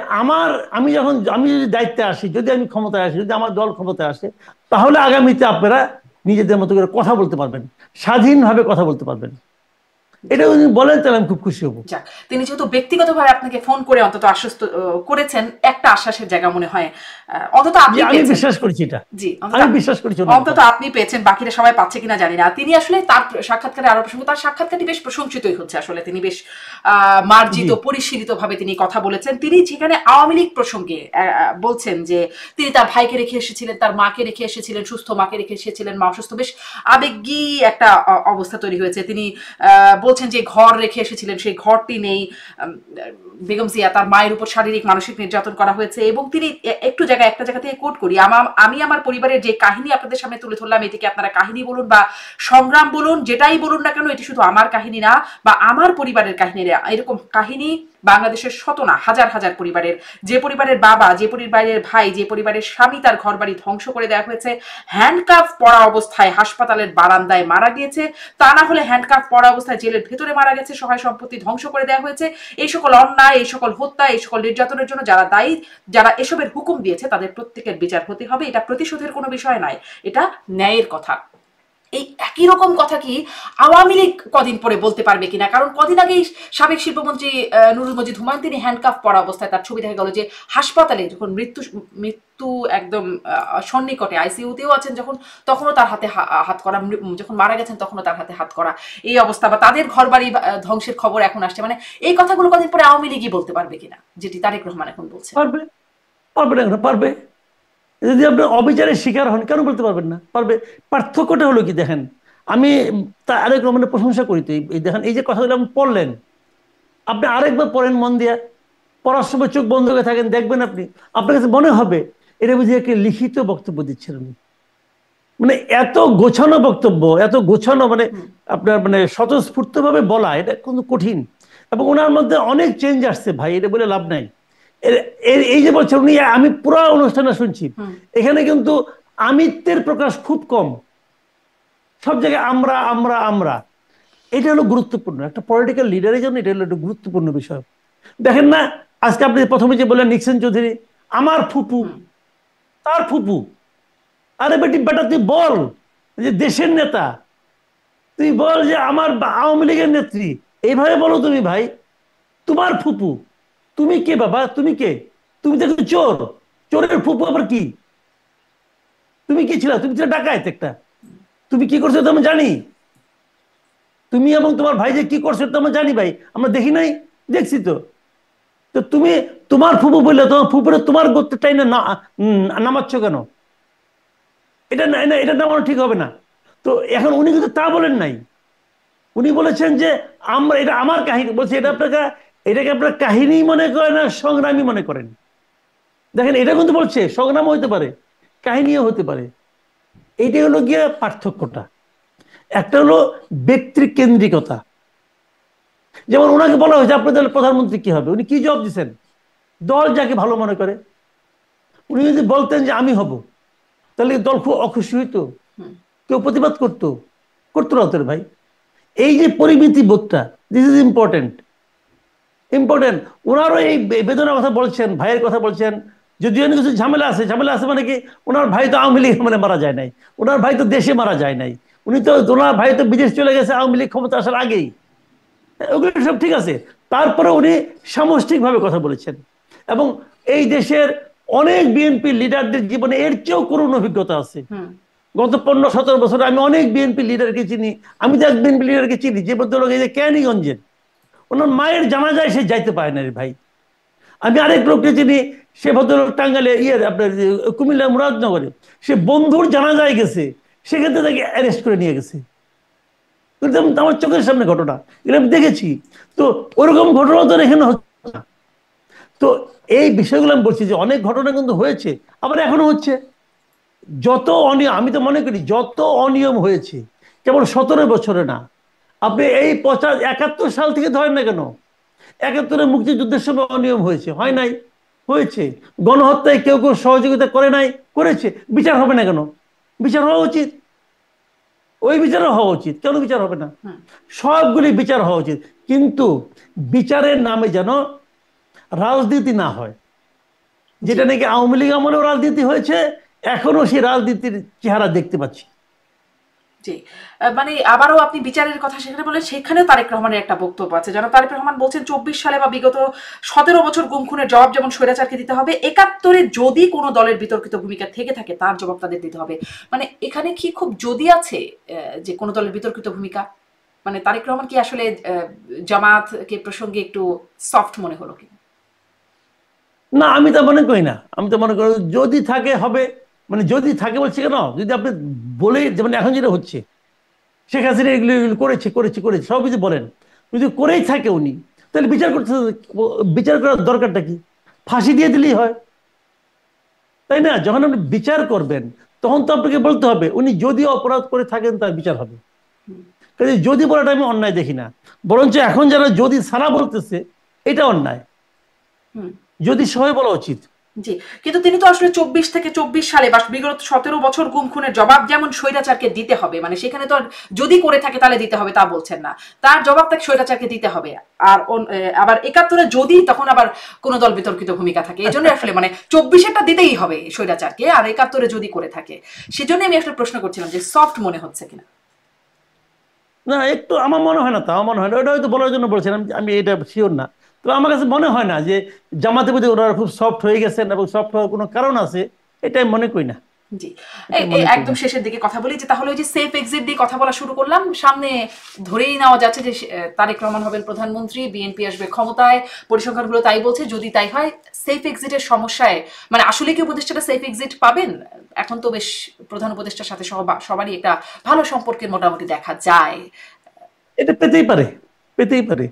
আমি যদি দায়িত্বে আসি, যদি আমি ক্ষমতায় আসি, যদি আমার দল ক্ষমতায় আসে, তাহলে আগামীতে আপনারা নিজেদের মতো করে কথা বলতে পারবেন, স্বাধীনভাবে কথা বলতে পারবেন। এটা যদি বলেন তাহলে আমি খুব খুশি হব। যাক, তিনি যেহেতু ব্যক্তিগতভাবে আপনাকে ফোন করে অন্তত আশ্বস্ত করেছেন, একটা আশ্বাসের জায়গা মনে হয় অন্তত যে আপনি আমি পেয়েছেন। বিশ্বাস করছি এটা, জি, আমি বিশ্বাস করছি ওনার কথা। অন্তত আপনি পেয়েছেন, বাকিরা সবাই পাচ্ছে কিনা জানি না। তিনি আসলে তার সাক্ষাৎকারে আরো প্রসঙ্গ, তার সাক্ষাৎকারটি বেশ প্রশংসিতই হচ্ছে আসলে। তিনি বেশ মার্জিত জি পরিশীলিত ভাবে তিনি কথা বলেছেন। তিনি যেখানে আওয়ামী লীগ প্রসঙ্গে বলছেন যে তিনি তার ভাইকে রেখে এসেছিলেন, তার মাকে রেখে এসেছিলেন, সুস্থ মাকে রেখে এসেছিলেন, মা অসুস্থ, বেশ আবেগী একটা অবস্থা তৈরি হয়েছে। তিনি বলছেন যে ঘর রেখে এসেছিলেন, সেই ঘরটি নেই। বেগম জিয়া, তার মায়ের উপর শারীরিক মানসিক নির্যাতন করা হয়েছে। এবং তিনি একটা জায়গা থেকে কোট করি, আমি আমার পরিবারের যে কাহিনী আপনাদের সামনে তুলে ধরলাম, এটিকে আপনারা কাহিনী বলুন বা সংগ্রাম বলুন, যেটাই বলুন না কেন, এটি শুধু আমার কাহিনী না বা আমার পরিবারের কাহিনী না। এরকম কাহিনী বাংলাদেশের শত না হাজার হাজার পরিবারের, যে পরিবারের বাবা, যে পরিবারের ভাই, যে পরিবারের স্বামী তার ঘর বাড়ি ধ্বংস করে দেওয়া হয়েছে, হ্যান্ডকাফ পরা অবস্থায় হাসপাতালের বারান্দায় মারা গিয়েছে, তা না হলে হ্যান্ডকাফ পরা অবস্থায় জেলের ভেতরে মারা গেছে, সহায় সম্পত্তি ধ্বংস করে দেওয়া হয়েছে। এই সকল অন্যায়, এই সকল হত্যা, এই সকল নির্যাতনের জন্য যারা দায়ী, যারা এসবের হুকুম দিয়েছে, তাদের প্রত্যেকের বিচার হতে হবে। এটা প্রতিশোধের কোনো বিষয় নয়, এটা ন্যায়ের কথা। এই একই রকম কথা কি আওয়ামী লীগ কদিন পরে বলতে পারবে কিনা? কারণ কদিন আগেই সাবেক শিল্পমন্ত্রী নুরুল মজিদ হুমায়ুন, তিনি হ্যান্ডকাফ পরা অবস্থায় তার ছবি দেখা গেল যে হাসপাতালে যখন মৃত্যু একদম সন্নিকটে, আইসিইউতেও আছেন যখন, তখনও তার হাতে হাত করা, যখন মারা গেছেন তখনও তার হাতে হাত করা, এই অবস্থা। বা তাদের ঘর বাড়ি ধ্বংসের খবর এখন আসছে। মানে এই কথাগুলো কদিন পরে আওয়ামী লীগই বলতে পারবে কিনা, যেটি তারেক রহমান এখন বলছেন। পারবে, পারবে না পারবে। যদি আপনি অবিচারের শিকার হন, কেন বলতে পারবেন না? পারবে। পার্থক্যটা হলো কি দেখেন, আমি তা আরেক রকমের প্রশংসা করি তো, এই দেখেন এই যে কথাগুলো আপনি পড়লেন, আপনি আরেকবার পড়েন মন দিয়া, পড়ার সময় চোখ বন্ধ করে থাকেন, দেখবেন আপনি, আপনার কাছে মনে হবে এটা বুঝি একটা লিখিত বক্তব্য দিচ্ছেন উনি। মানে এত গোছানো বক্তব্য, এত গোছানো, মানে আপনার মানে স্বতঃস্ফূর্ত ভাবে বলা, এটা কিন্তু কঠিন। এবং ওনার মধ্যে অনেক চেঞ্জ আসছে ভাই, এটা বলে লাভ নাই। এই যে বলছেন উনি, আমি পুরো অনুষ্ঠানে শুনছি, এখানে কিন্তু আমিত্বের প্রকাশ খুব কম, সব জায়গায় আমরা আমরা আমরা। এটা হলো গুরুত্বপূর্ণ, একটা পলিটিক্যাল লিডারের জন্য এটা হলো একটা গুরুত্বপূর্ণ বিষয়। দেখেন না, আজকে আপনি প্রথমে যে বললেন নিক্সন চৌধুরী আমার ফুপু, তার ফুপু। আরে বেটি বেটা, তুই বল যে দেশের নেতা, তুই বল যে আমার আওয়ামী লীগের নেত্রী, এইভাবে বলো তুমি ভাই, তোমার ফুপু। তুমি কে বাবা, তুমি কে? তুমি তো চোর, চোরের ফুপু আবার কি? তুমি কি ছিল? তুমি ছিল ডাকাত একটা। তুমি কি করছো তো আমি জানি, তুমি এবং তোমার ভাই যে কি করছো তো আমরা জানি ভাই, আমরা দেখি নাই? দেখছি তো। তো তুমি তোমার ফুপু বললে তোমার ফুপুরে তোমার গোত্রটাই না নামাচ্ছ কেন? এটা না, এটা নামানো ঠিক হবে না। তো এখন উনি কিন্তু তা বলেন নাই, উনি বলেছেন যে আমরা, এটা আমার কাহিনী বলছি, এটা আপনাকে, এটাকে আপনার কাহিনী মনে করেন না সংগ্রামী মনে করেন। দেখেন এটা কিন্তু বলছে সংগ্রাম হতে পারে, কাহিনীও হতে পারে। এইটাই হলো গিয়ে পার্থক্যটা। একটা হলো ব্যক্তিকেন্দ্রিকতা, যেমন ওনাকে বলা হয়েছে আপনার দলের প্রধানমন্ত্রী কি হবে, উনি কি জবাব দিচ্ছেন? দল যাকে ভালো মনে করে। উনি যদি বলতেন যে আমি হব, তাহলে দল খুব অখুশি হইতো, কেউ প্রতিবাদ করতো? করতো না তোর ভাই। এই যে পরিমিতি বোধটা, দিস ইজ ইম্পর্টেন্ট, ইম্পর্টেন্ট। ওনারও এই বেদনার কথা বলছেন, ভাইয়ের কথা বলছেন। যদিও কিছু ঝামেলা আছে, ঝামেলা আছে মানে কি, ওনার ভাই তো আওয়ামী লীগ মানে মারা যায় নাই, ওনার ভাই তো দেশে মারা যায় নাই, ওনার ভাই তো বিদেশ চলে গেছে আওয়ামী লীগ ক্ষমতা আসার আগেই। ওগুলো সব ঠিক আছে, তারপরে উনি সামষ্টিকভাবে কথা বলেছেন। এবং এই দেশের অনেক বিএনপি লিডারদের জীবনে এর চেয়েও করুণ অভিজ্ঞতা আছে। গত 15-17 বছরে আমি অনেক বিএনপি লিডারকে চিনি। আমি তো এক বিএনপি লিডারকে চিনি যে ভদ্রলোক এই যে ক্যানিগঞ্জের, ওনার মায়ের জানাজায় সে যাইতে পারে না রে ভাই। আমি আরেক লোককে চিনি, সে ভদ্রলোক টাঙ্গাইলে আপনার কুমিল্লা মুরাদনগরে, সে বন্ধুর জানাজায় গেছে, সেক্ষেত্রে তাকে অ্যারেস্ট করে নিয়ে গেছে। কিন্তু আমার চোখের সামনে ঘটনা, এগুলো আমি দেখেছি। তো ওরকম ঘটনা তো এখানে হচ্ছে না। তো এই বিষয়গুলো আমি বলছি যে অনেক ঘটনা কিন্তু হয়েছে, আবার এখনো হচ্ছে। যত অনিয়ম, আমি তো মনে করি যত অনিয়ম হয়েছে, কেবল 17 বছরে না, আপনি এই 71 সাল থেকে ধরেন না কেন, 71-এ মুক্তিযুদ্ধের সময় অনিয়ম হয়েছে, হয় নাই? হয়েছে। গণহত্যায় কেউ কেউ সহযোগিতা করে নাই, করেছে। বিচার হবে না কেন? বিচার হওয়া উচিত, ওই বিচারও হওয়া উচিত। কেন বিচার হবে না? সবগুলি বিচার হওয়া উচিত, কিন্তু বিচারের নামে যেন রাজনীতি না হয়। যেটা নাকি আওয়ামী লীগ আমলেও রাজনীতি হয়েছে, এখনো সেই রাজনীতির চেহারা দেখতে পাচ্ছি। জি, মানে আবারও আপনি বিচারের কথা সেখানে বলেন, সেখানেও তারেক রহমানের একটা বক্তব্য আছে। যেন তারেক রহমান বলছেন 24 সালে বা বিগত 17 বছর গুম খুনের জবাব যেমন স্বৈরাচারকে দিতে হবে, 71-এ যদি কোনো দলের বিতর্কিত ভূমিকা থেকে থাকে তার জবাব তাদের দিতে হবে। মানে এখানে কি খুব যদি আছে যে কোনো দলের বিতর্কিত ভূমিকা, মানে তারেক রহমান কি আসলে জামাতকে প্রসঙ্গে একটু সফট মনে হলো কি? না, আমি তো মনে করি না। আমি তো মনে করি যদি থাকে হবে, মানে যদি থাকে বলছি কেন, যদি আপনি বলে, যেমন এখন যেটা হচ্ছে, শেখ হাসিনা এগুলো এগুলো করেছে করেছে করেছে সব কিছু বলেন, যদি করেই থাকে উনি, তাহলে বিচার করতে, বিচার করার দরকারটা কি? ফাঁসি দিয়ে দিলেই হয়, তাই না? যখন আপনি বিচার করবেন, তখন তো আপনাকে বলতে হবে উনি যদি অপরাধ করে থাকেন তার বিচার হবে। কাজে যদি বলাটা আমি অন্যায় দেখি না, বরঞ্চ এখন যারা যদি সারা বলতেছে, এটা অন্যায়। যদি সবাই বলা উচিত। জি, কিন্তু তিনি তো আসলে 24 সালে বা বিগত 17 বছর গুম খুনের জবাব যেমন স্বৈরাচারকে দিতে হবে, মানে সেখানে তো যদি করে থাকে তাহলে দিতে হবে তা বলছেন না, তার জবাব তাকে স্বৈরাচারকে দিতে হবে। আর আবার 71-এ যদি তখন আবার কোন দল বিতর্কিত ভূমিকা থাকে, এই জন্য আসলে মানে 24-এরটা দিতেই হবে স্বৈরাচারকে, আর 71-এ যদি করে থাকে। সেজন্য আমি আসলে প্রশ্ন করছিলাম যে সফট মনে হচ্ছে কিনা। না, একটু আমার মনে হয় না, তো আমার মনে হয় না, ওটা হয়তো বলার জন্য বলছেন, আমি এটা শিওর না। তো আমার কাছে মনে হয় না যে জামাতের প্রতি ওনারা খুব সফট হয়ে গেছেন এবং সফট হওয়ার কোনো কারণ আছে, এটা আমি মনে করি না। জি, এটা মনে করি একদম না। শেষের দিকে কথা বলি যে তাহলে ওই যে সেফ এক্সিট দিয়ে কথা বলা শুরু করলাম, সামনে ধরেই নেওয়া যাচ্ছে যে তারেক রহমান হবেন প্রধানমন্ত্রী, বিএনপি আসবে ক্ষমতায়, পরিসংখ্যানগুলো তাই বলছে। যদি তাই হয়, সেফ এক্সিটের সমস্যায় মানে আসলে কি উপদেষ্টাটা সেফ এক্সিট পাবেন? এখন তো বেশ প্রধান উপদেষ্টার সাথে সবারই একটা ভালো সম্পর্কের মোটামুটি দেখা যায়। এটা পেতেই পারে, পেতেই পারে।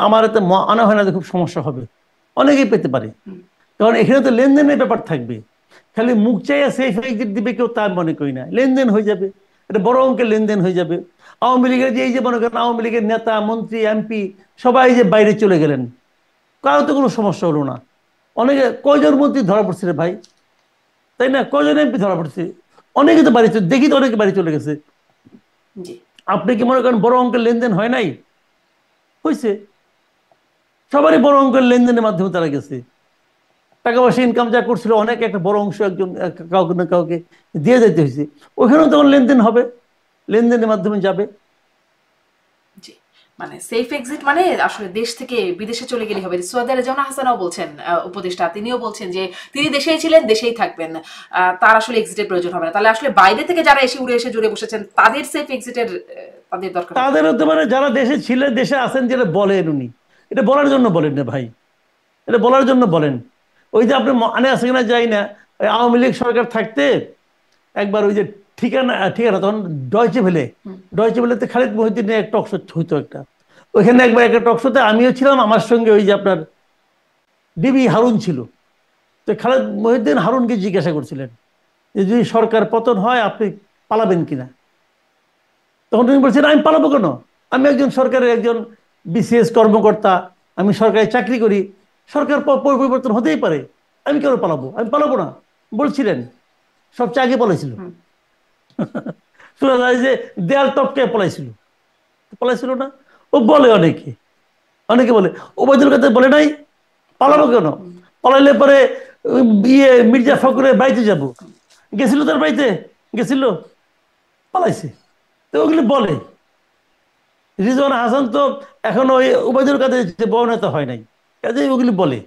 আমার এতে মনে হয় না যে খুব সমস্যা হবে, অনেকেই পেতে পারে। কারণ এখানে তো লেনদেনের ব্যাপার থাকবে, খালি মুখ চাইয়া সেফ এক্সিট দিবে কেউ তা মনে করি না। লেনদেন হয়ে যাবে, এটা বড় অঙ্কের লেনদেন হয়ে যাবে। আওয়ামী লীগের যে এই যে মনে করেন আওয়ামী লীগের নেতা মন্ত্রী এমপি সবাই যে বাইরে চলে গেলেন, কারো তো কোনো সমস্যা হলো না। অনেকে, কয়জন মন্ত্রী ধরা পড়ছে রে ভাই, তাই না? কয়জন এমপি ধরা পড়ছে, অনেকে তো বাড়ি দেখি তো অনেকে বাড়ি চলে গেছে। জি, আপনি কি মনে করেন বড় অঙ্কের লেনদেন হয় নাই? হয়েছে। সবারই বড় অঙ্কের লেনদেনের মাধ্যমে তারা গেছে। টাকা পয়সা ইনকাম যা করছিল অনেক একটা বড় অংশ একজন কাউকে না কাউকে দিয়ে যেতে হয়েছে, ওখানেও তখন লেনদেন হবে, লেনদেনের মাধ্যমে যাবে। জি, মানে সেফ এক্সিট মানে আসলে দেশ থেকে বিদেশে চলে গেলে হবে। সৈয়দ রেজওয়ানা হাসানও বলছেন, উপদেষ্টা তিনিও বলছেন যে তিনি দেশেই ছিলেন, দেশেই থাকবেন, তার আসলে এক্সিটের প্রয়োজন হবে না। তাহলে আসলে বাইরে থেকে যারা এসে উড়ে এসে জুড়ে বসেছেন তাদের সেফ এক্সিটের তাদের দরকার হবে। তাদের হতে পারে যারা দেশে ছিলেন, দেশে আছেন, যেটা বলেন উনি, এটা বলার জন্য বলেন না ভাই, এটা বলার জন্য বলেন। ওই যে আপনি মানে আছে কিনা যাই না, ওই আওয়ামী লীগ সরকার থাকতে একবার ওই যে ঠিকানা ঠিকানা তখন ডয়চে ভেলে, ডয়চে ভেলেতে খালিদ মহিউদ্দিনের এক টক শো হইতো একটা, ওইখানে একবার একটা টক শোতে আমিও ছিলাম, আমার সঙ্গে ওই যে আপনার ডিবি হারুন ছিল। তো খালিদ মহিউদ্দিন হারুনকে জিজ্ঞাসা করছিলেন যে যদি সরকার পতন হয় আপনি পালাবেন কিনা। তখন তুমি বলছেন আমি পালাবো কেন, আমি একজন সরকারের একজন বিসিএস কর্মকর্তা, আমি সরকারি চাকরি করি, সরকার পরিবর্তন হতেই পারে, আমি কেন পালাবো? আমি পালাবো না বলছিলেন, সবচেয়ে আগে পালাইছিল। শোনা যায় যে দেয়াল টপকে পলাইছিল, পলাইছিল না? ও বলে অনেকে, অনেকে বলে, ওবায়দুল কাদের বলে নাই পালাবো কেন, পালাইলে পরে মির্জা ফখরুলের বাড়িতে যাব। গেছিল তার বাড়িতে? গেছিল? পালাইছে। তো ওগুলি বলে। রিজওয়ানা হাসান তো এখনো ওই ওবায়দুল কাদের বড় নেতা হয় নাই, কাজে ওগুলি বলে।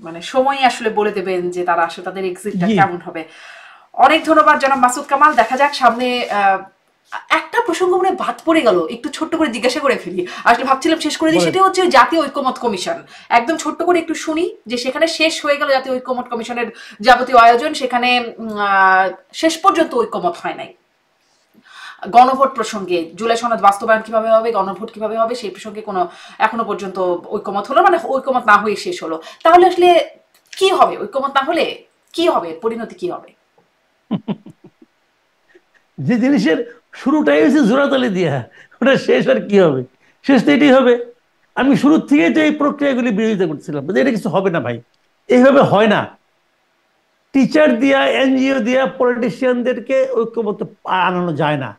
মানে সময় আসলে বলে দেবেন যে তারা আসলে তাদের এক্সিটটা জি। কেমন হবে। অনেক ধন্যবাদ জনাব মাসুদ কামাল। দেখা যাক সামনে। একটা প্রসঙ্গ মনে বাদ পড়ে গেল, একটু ছোট্ট করে জিজ্ঞাসা করে ফেলি, আসলে ভাবছিলাম শেষ করে দিই। বলেন। সেটা হচ্ছে জাতীয় ঐক্যমত কমিশন। একদম ছোট্ট করে একটু শুনি যে সেখানে শেষ হয়ে গেল জাতীয় ঐক্যমত কমিশনের যাবতীয় আয়োজন, সেখানে শেষ পর্যন্ত ঐক্যমত হয় নাই। গণভোট প্রসঙ্গে জুলাই সনদ বাস্তবায়ন কিভাবে হবে, গণভোট কিভাবে হবে, সেই প্রসঙ্গে কোনো এখনো পর্যন্ত ঐক্যমত হলো, মানে ঐক্যমত না হয়ে শেষ হলো। তাহলে আসলে কি হবে? ঐক্যমত না হলে কি হবে? পরিণতি কি হবে? যে জিনিসের শুরুটাই হয়েছে জোড়াতালি দিয়া, ওটা শেষ আর কি হবে? শেষ তো এটাই হবে। আমি শুরুর থেকেই তো এই প্রক্রিয়াগুলি বিরোধিতা করছিলাম যে এটা কিছু হবে না ভাই, এইভাবে হয় না। টিচার দিয়া, এনজিও দিয়া পলিটিশিয়ানদেরকে ঐক্যমত আনানো যায় না।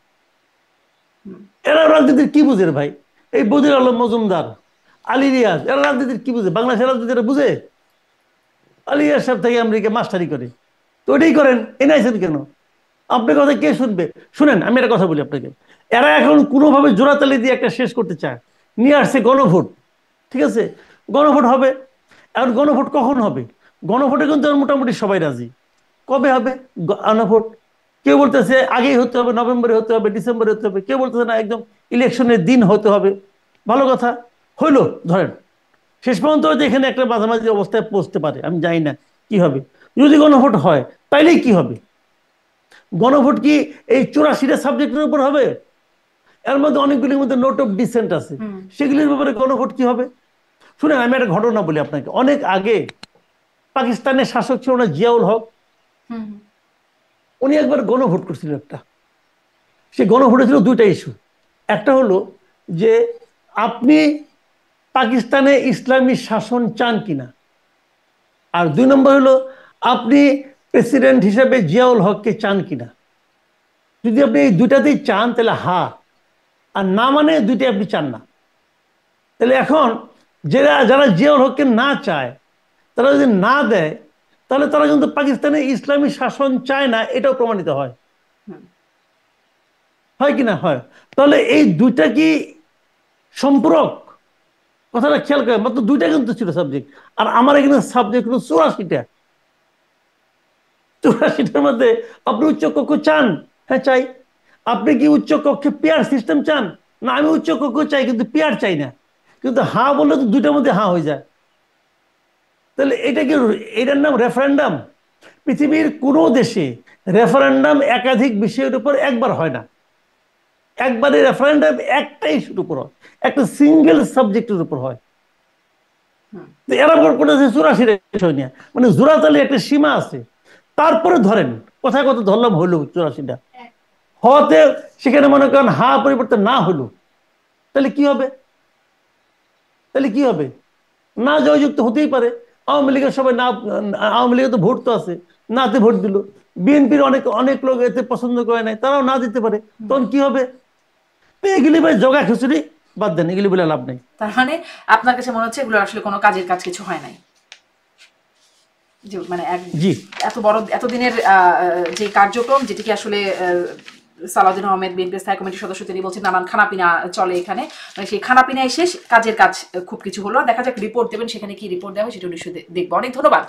এরা রাজনীতির কি বুঝে রে ভাই? এই বদির আলম মজুমদার, আলী রিয়াজ, এরা রাজনীতির কি বুঝে? বাংলাদেশের রাজনীতি এরা বুঝে? আলী রিয়াজ সাহেব থেকে আমেরিকা মাস্টারি করে, তো ওইটাই করেন। এনাইছেন কেন? আপনার কথা কে শুনবে? শুনেন, আমি একটা কথা বলি আপনাকে। এরা এখন কোনোভাবে জোড়াতালি দিয়ে একটা শেষ করতে চায়, নিয়ে আসছে গণভোট। ঠিক আছে, গণভোট হবে। এখন গণভোট কখন হবে? গণভোটে কিন্তু মোটামুটি সবাই রাজি। কবে হবে গণভোট? কেউ বলতেছে আগেই হতে হবে, নভেম্বরে হতে হবে, ডিসেম্বরে হতে হবে। কেউ বলতেছে না, একদম ইলেকশনের দিন হতে হবে। ভালো কথা, হইলো ধরেন। শেষ পর্যন্ত হয়তো এখানে একটা মাঝামাঝি অবস্থায় পৌঁছতে পারে, আমি জানি না কি হবে। যদি গণভোট হয় তাইলেই কি হবে? গণভোট কি এই 84টা সাবজেক্টের উপর হবে? এর মধ্যে অনেকগুলির মধ্যে নোট অফ ডিসেন্ট আছে, সেগুলির ব্যাপারে গণভোট কি হবে? শুনেন, আমি একটা ঘটনা বলি আপনাকে। অনেক আগে পাকিস্তানের শাসক ছিল না জিয়াউল হক, উনি একবার গণভোট করছিল একটা। সে গণভোটে ছিল দুইটা ইস্যু। একটা হলো যে আপনি পাকিস্তানে ইসলামী শাসন চান কিনা, আর 2 নম্বর হলো আপনি প্রেসিডেন্ট হিসেবে জিয়াউল হককে চান কিনা। যদি আপনি এই দুইটাতেই চান তাহলে হা, আর না মানে দুইটাই আপনি চান না। তাহলে এখন যারা যারা জিয়াউল হককে না চায়, তারা যদি না দেয়, তাহলে তারা কিন্তু পাকিস্তানে ইসলামী শাসন চায় না, এটাও প্রমাণিত হয়। হয় কিনা? হয়। তাহলে এই দুইটা কি সম্পূরক? কথাটা খেয়াল করেন, মাত্র দুইটা কিন্তু ছিল সাবজেক্ট, আর আমার এখানে সাবজেক্ট হলো 84টা। 84টার মধ্যে আপনি উচ্চ কক্ষ চান? হ্যাঁ চাই। আপনি কি উচ্চ কক্ষে পেয়ার সিস্টেম চান? না, আমি উচ্চ কক্ষ চাই কিন্তু পেয়ার চাই না। কিন্তু হা বললে তো দুইটার মধ্যে হা হয়ে যায়। তাহলে এটা কি? এটার নাম রেফারেন্ডাম? পৃথিবীর কোনো দেশে রেফারেন্ডাম একাধিক বিষয়ের উপর একবার হয় না। একবারে রেফারেন্ডাম একটা ইস্যুর উপর হয়, একটা সিঙ্গেল সাবজেক্টের উপর হয়। এরা করেছে 84টা বিষয় নিয়ে, মানে জোড়াতালি একটা সীমা আছে। তারপরে ধরেন কোথায় কত ধরলাম, হলো 84টা হতে, সেখানে মনে করেন হা পরিবর্তন না হলো, তাহলে কি হবে? তাহলে কি হবে? না জয়যুক্ত হতেই পারে। আওয়ামী লীগের সবাই না, আওয়ামী লীগের তো ভোট তো আছে, নাতে ভোট দিল। বিএনপির অনেক অনেক লোক এতে পছন্দ করে নাই, তারাও না দিতে পারে। তখন কি হবে? এগুলি ভাই জগা খিচুড়ি, বাদ দেন, এগুলি বলে লাভ নেই। তার মানে আপনার কাছে মনে হচ্ছে এগুলো আসলে কোনো কাজের কাজ কিছু হয় নাই, যে মানে জি। এত বড় এতদিনের যে কার্যক্রম, যেটিকে আসলে সালাউদ্দিন আহমেদ বিএনপি স্থায়ী কমিটির সদস্য, তিনি বলছেন নানান খানাপিনা চলে এখানে, মানে সেই খানাপিনায় শেষ, কাজের কাজ খুব কিছু হলো। দেখা যাক রিপোর্ট দেবেন, সেখানে কি রিপোর্ট দেওয়া হয় সেটা নিশ্চয়ই দেখবো। অনেক ধন্যবাদ।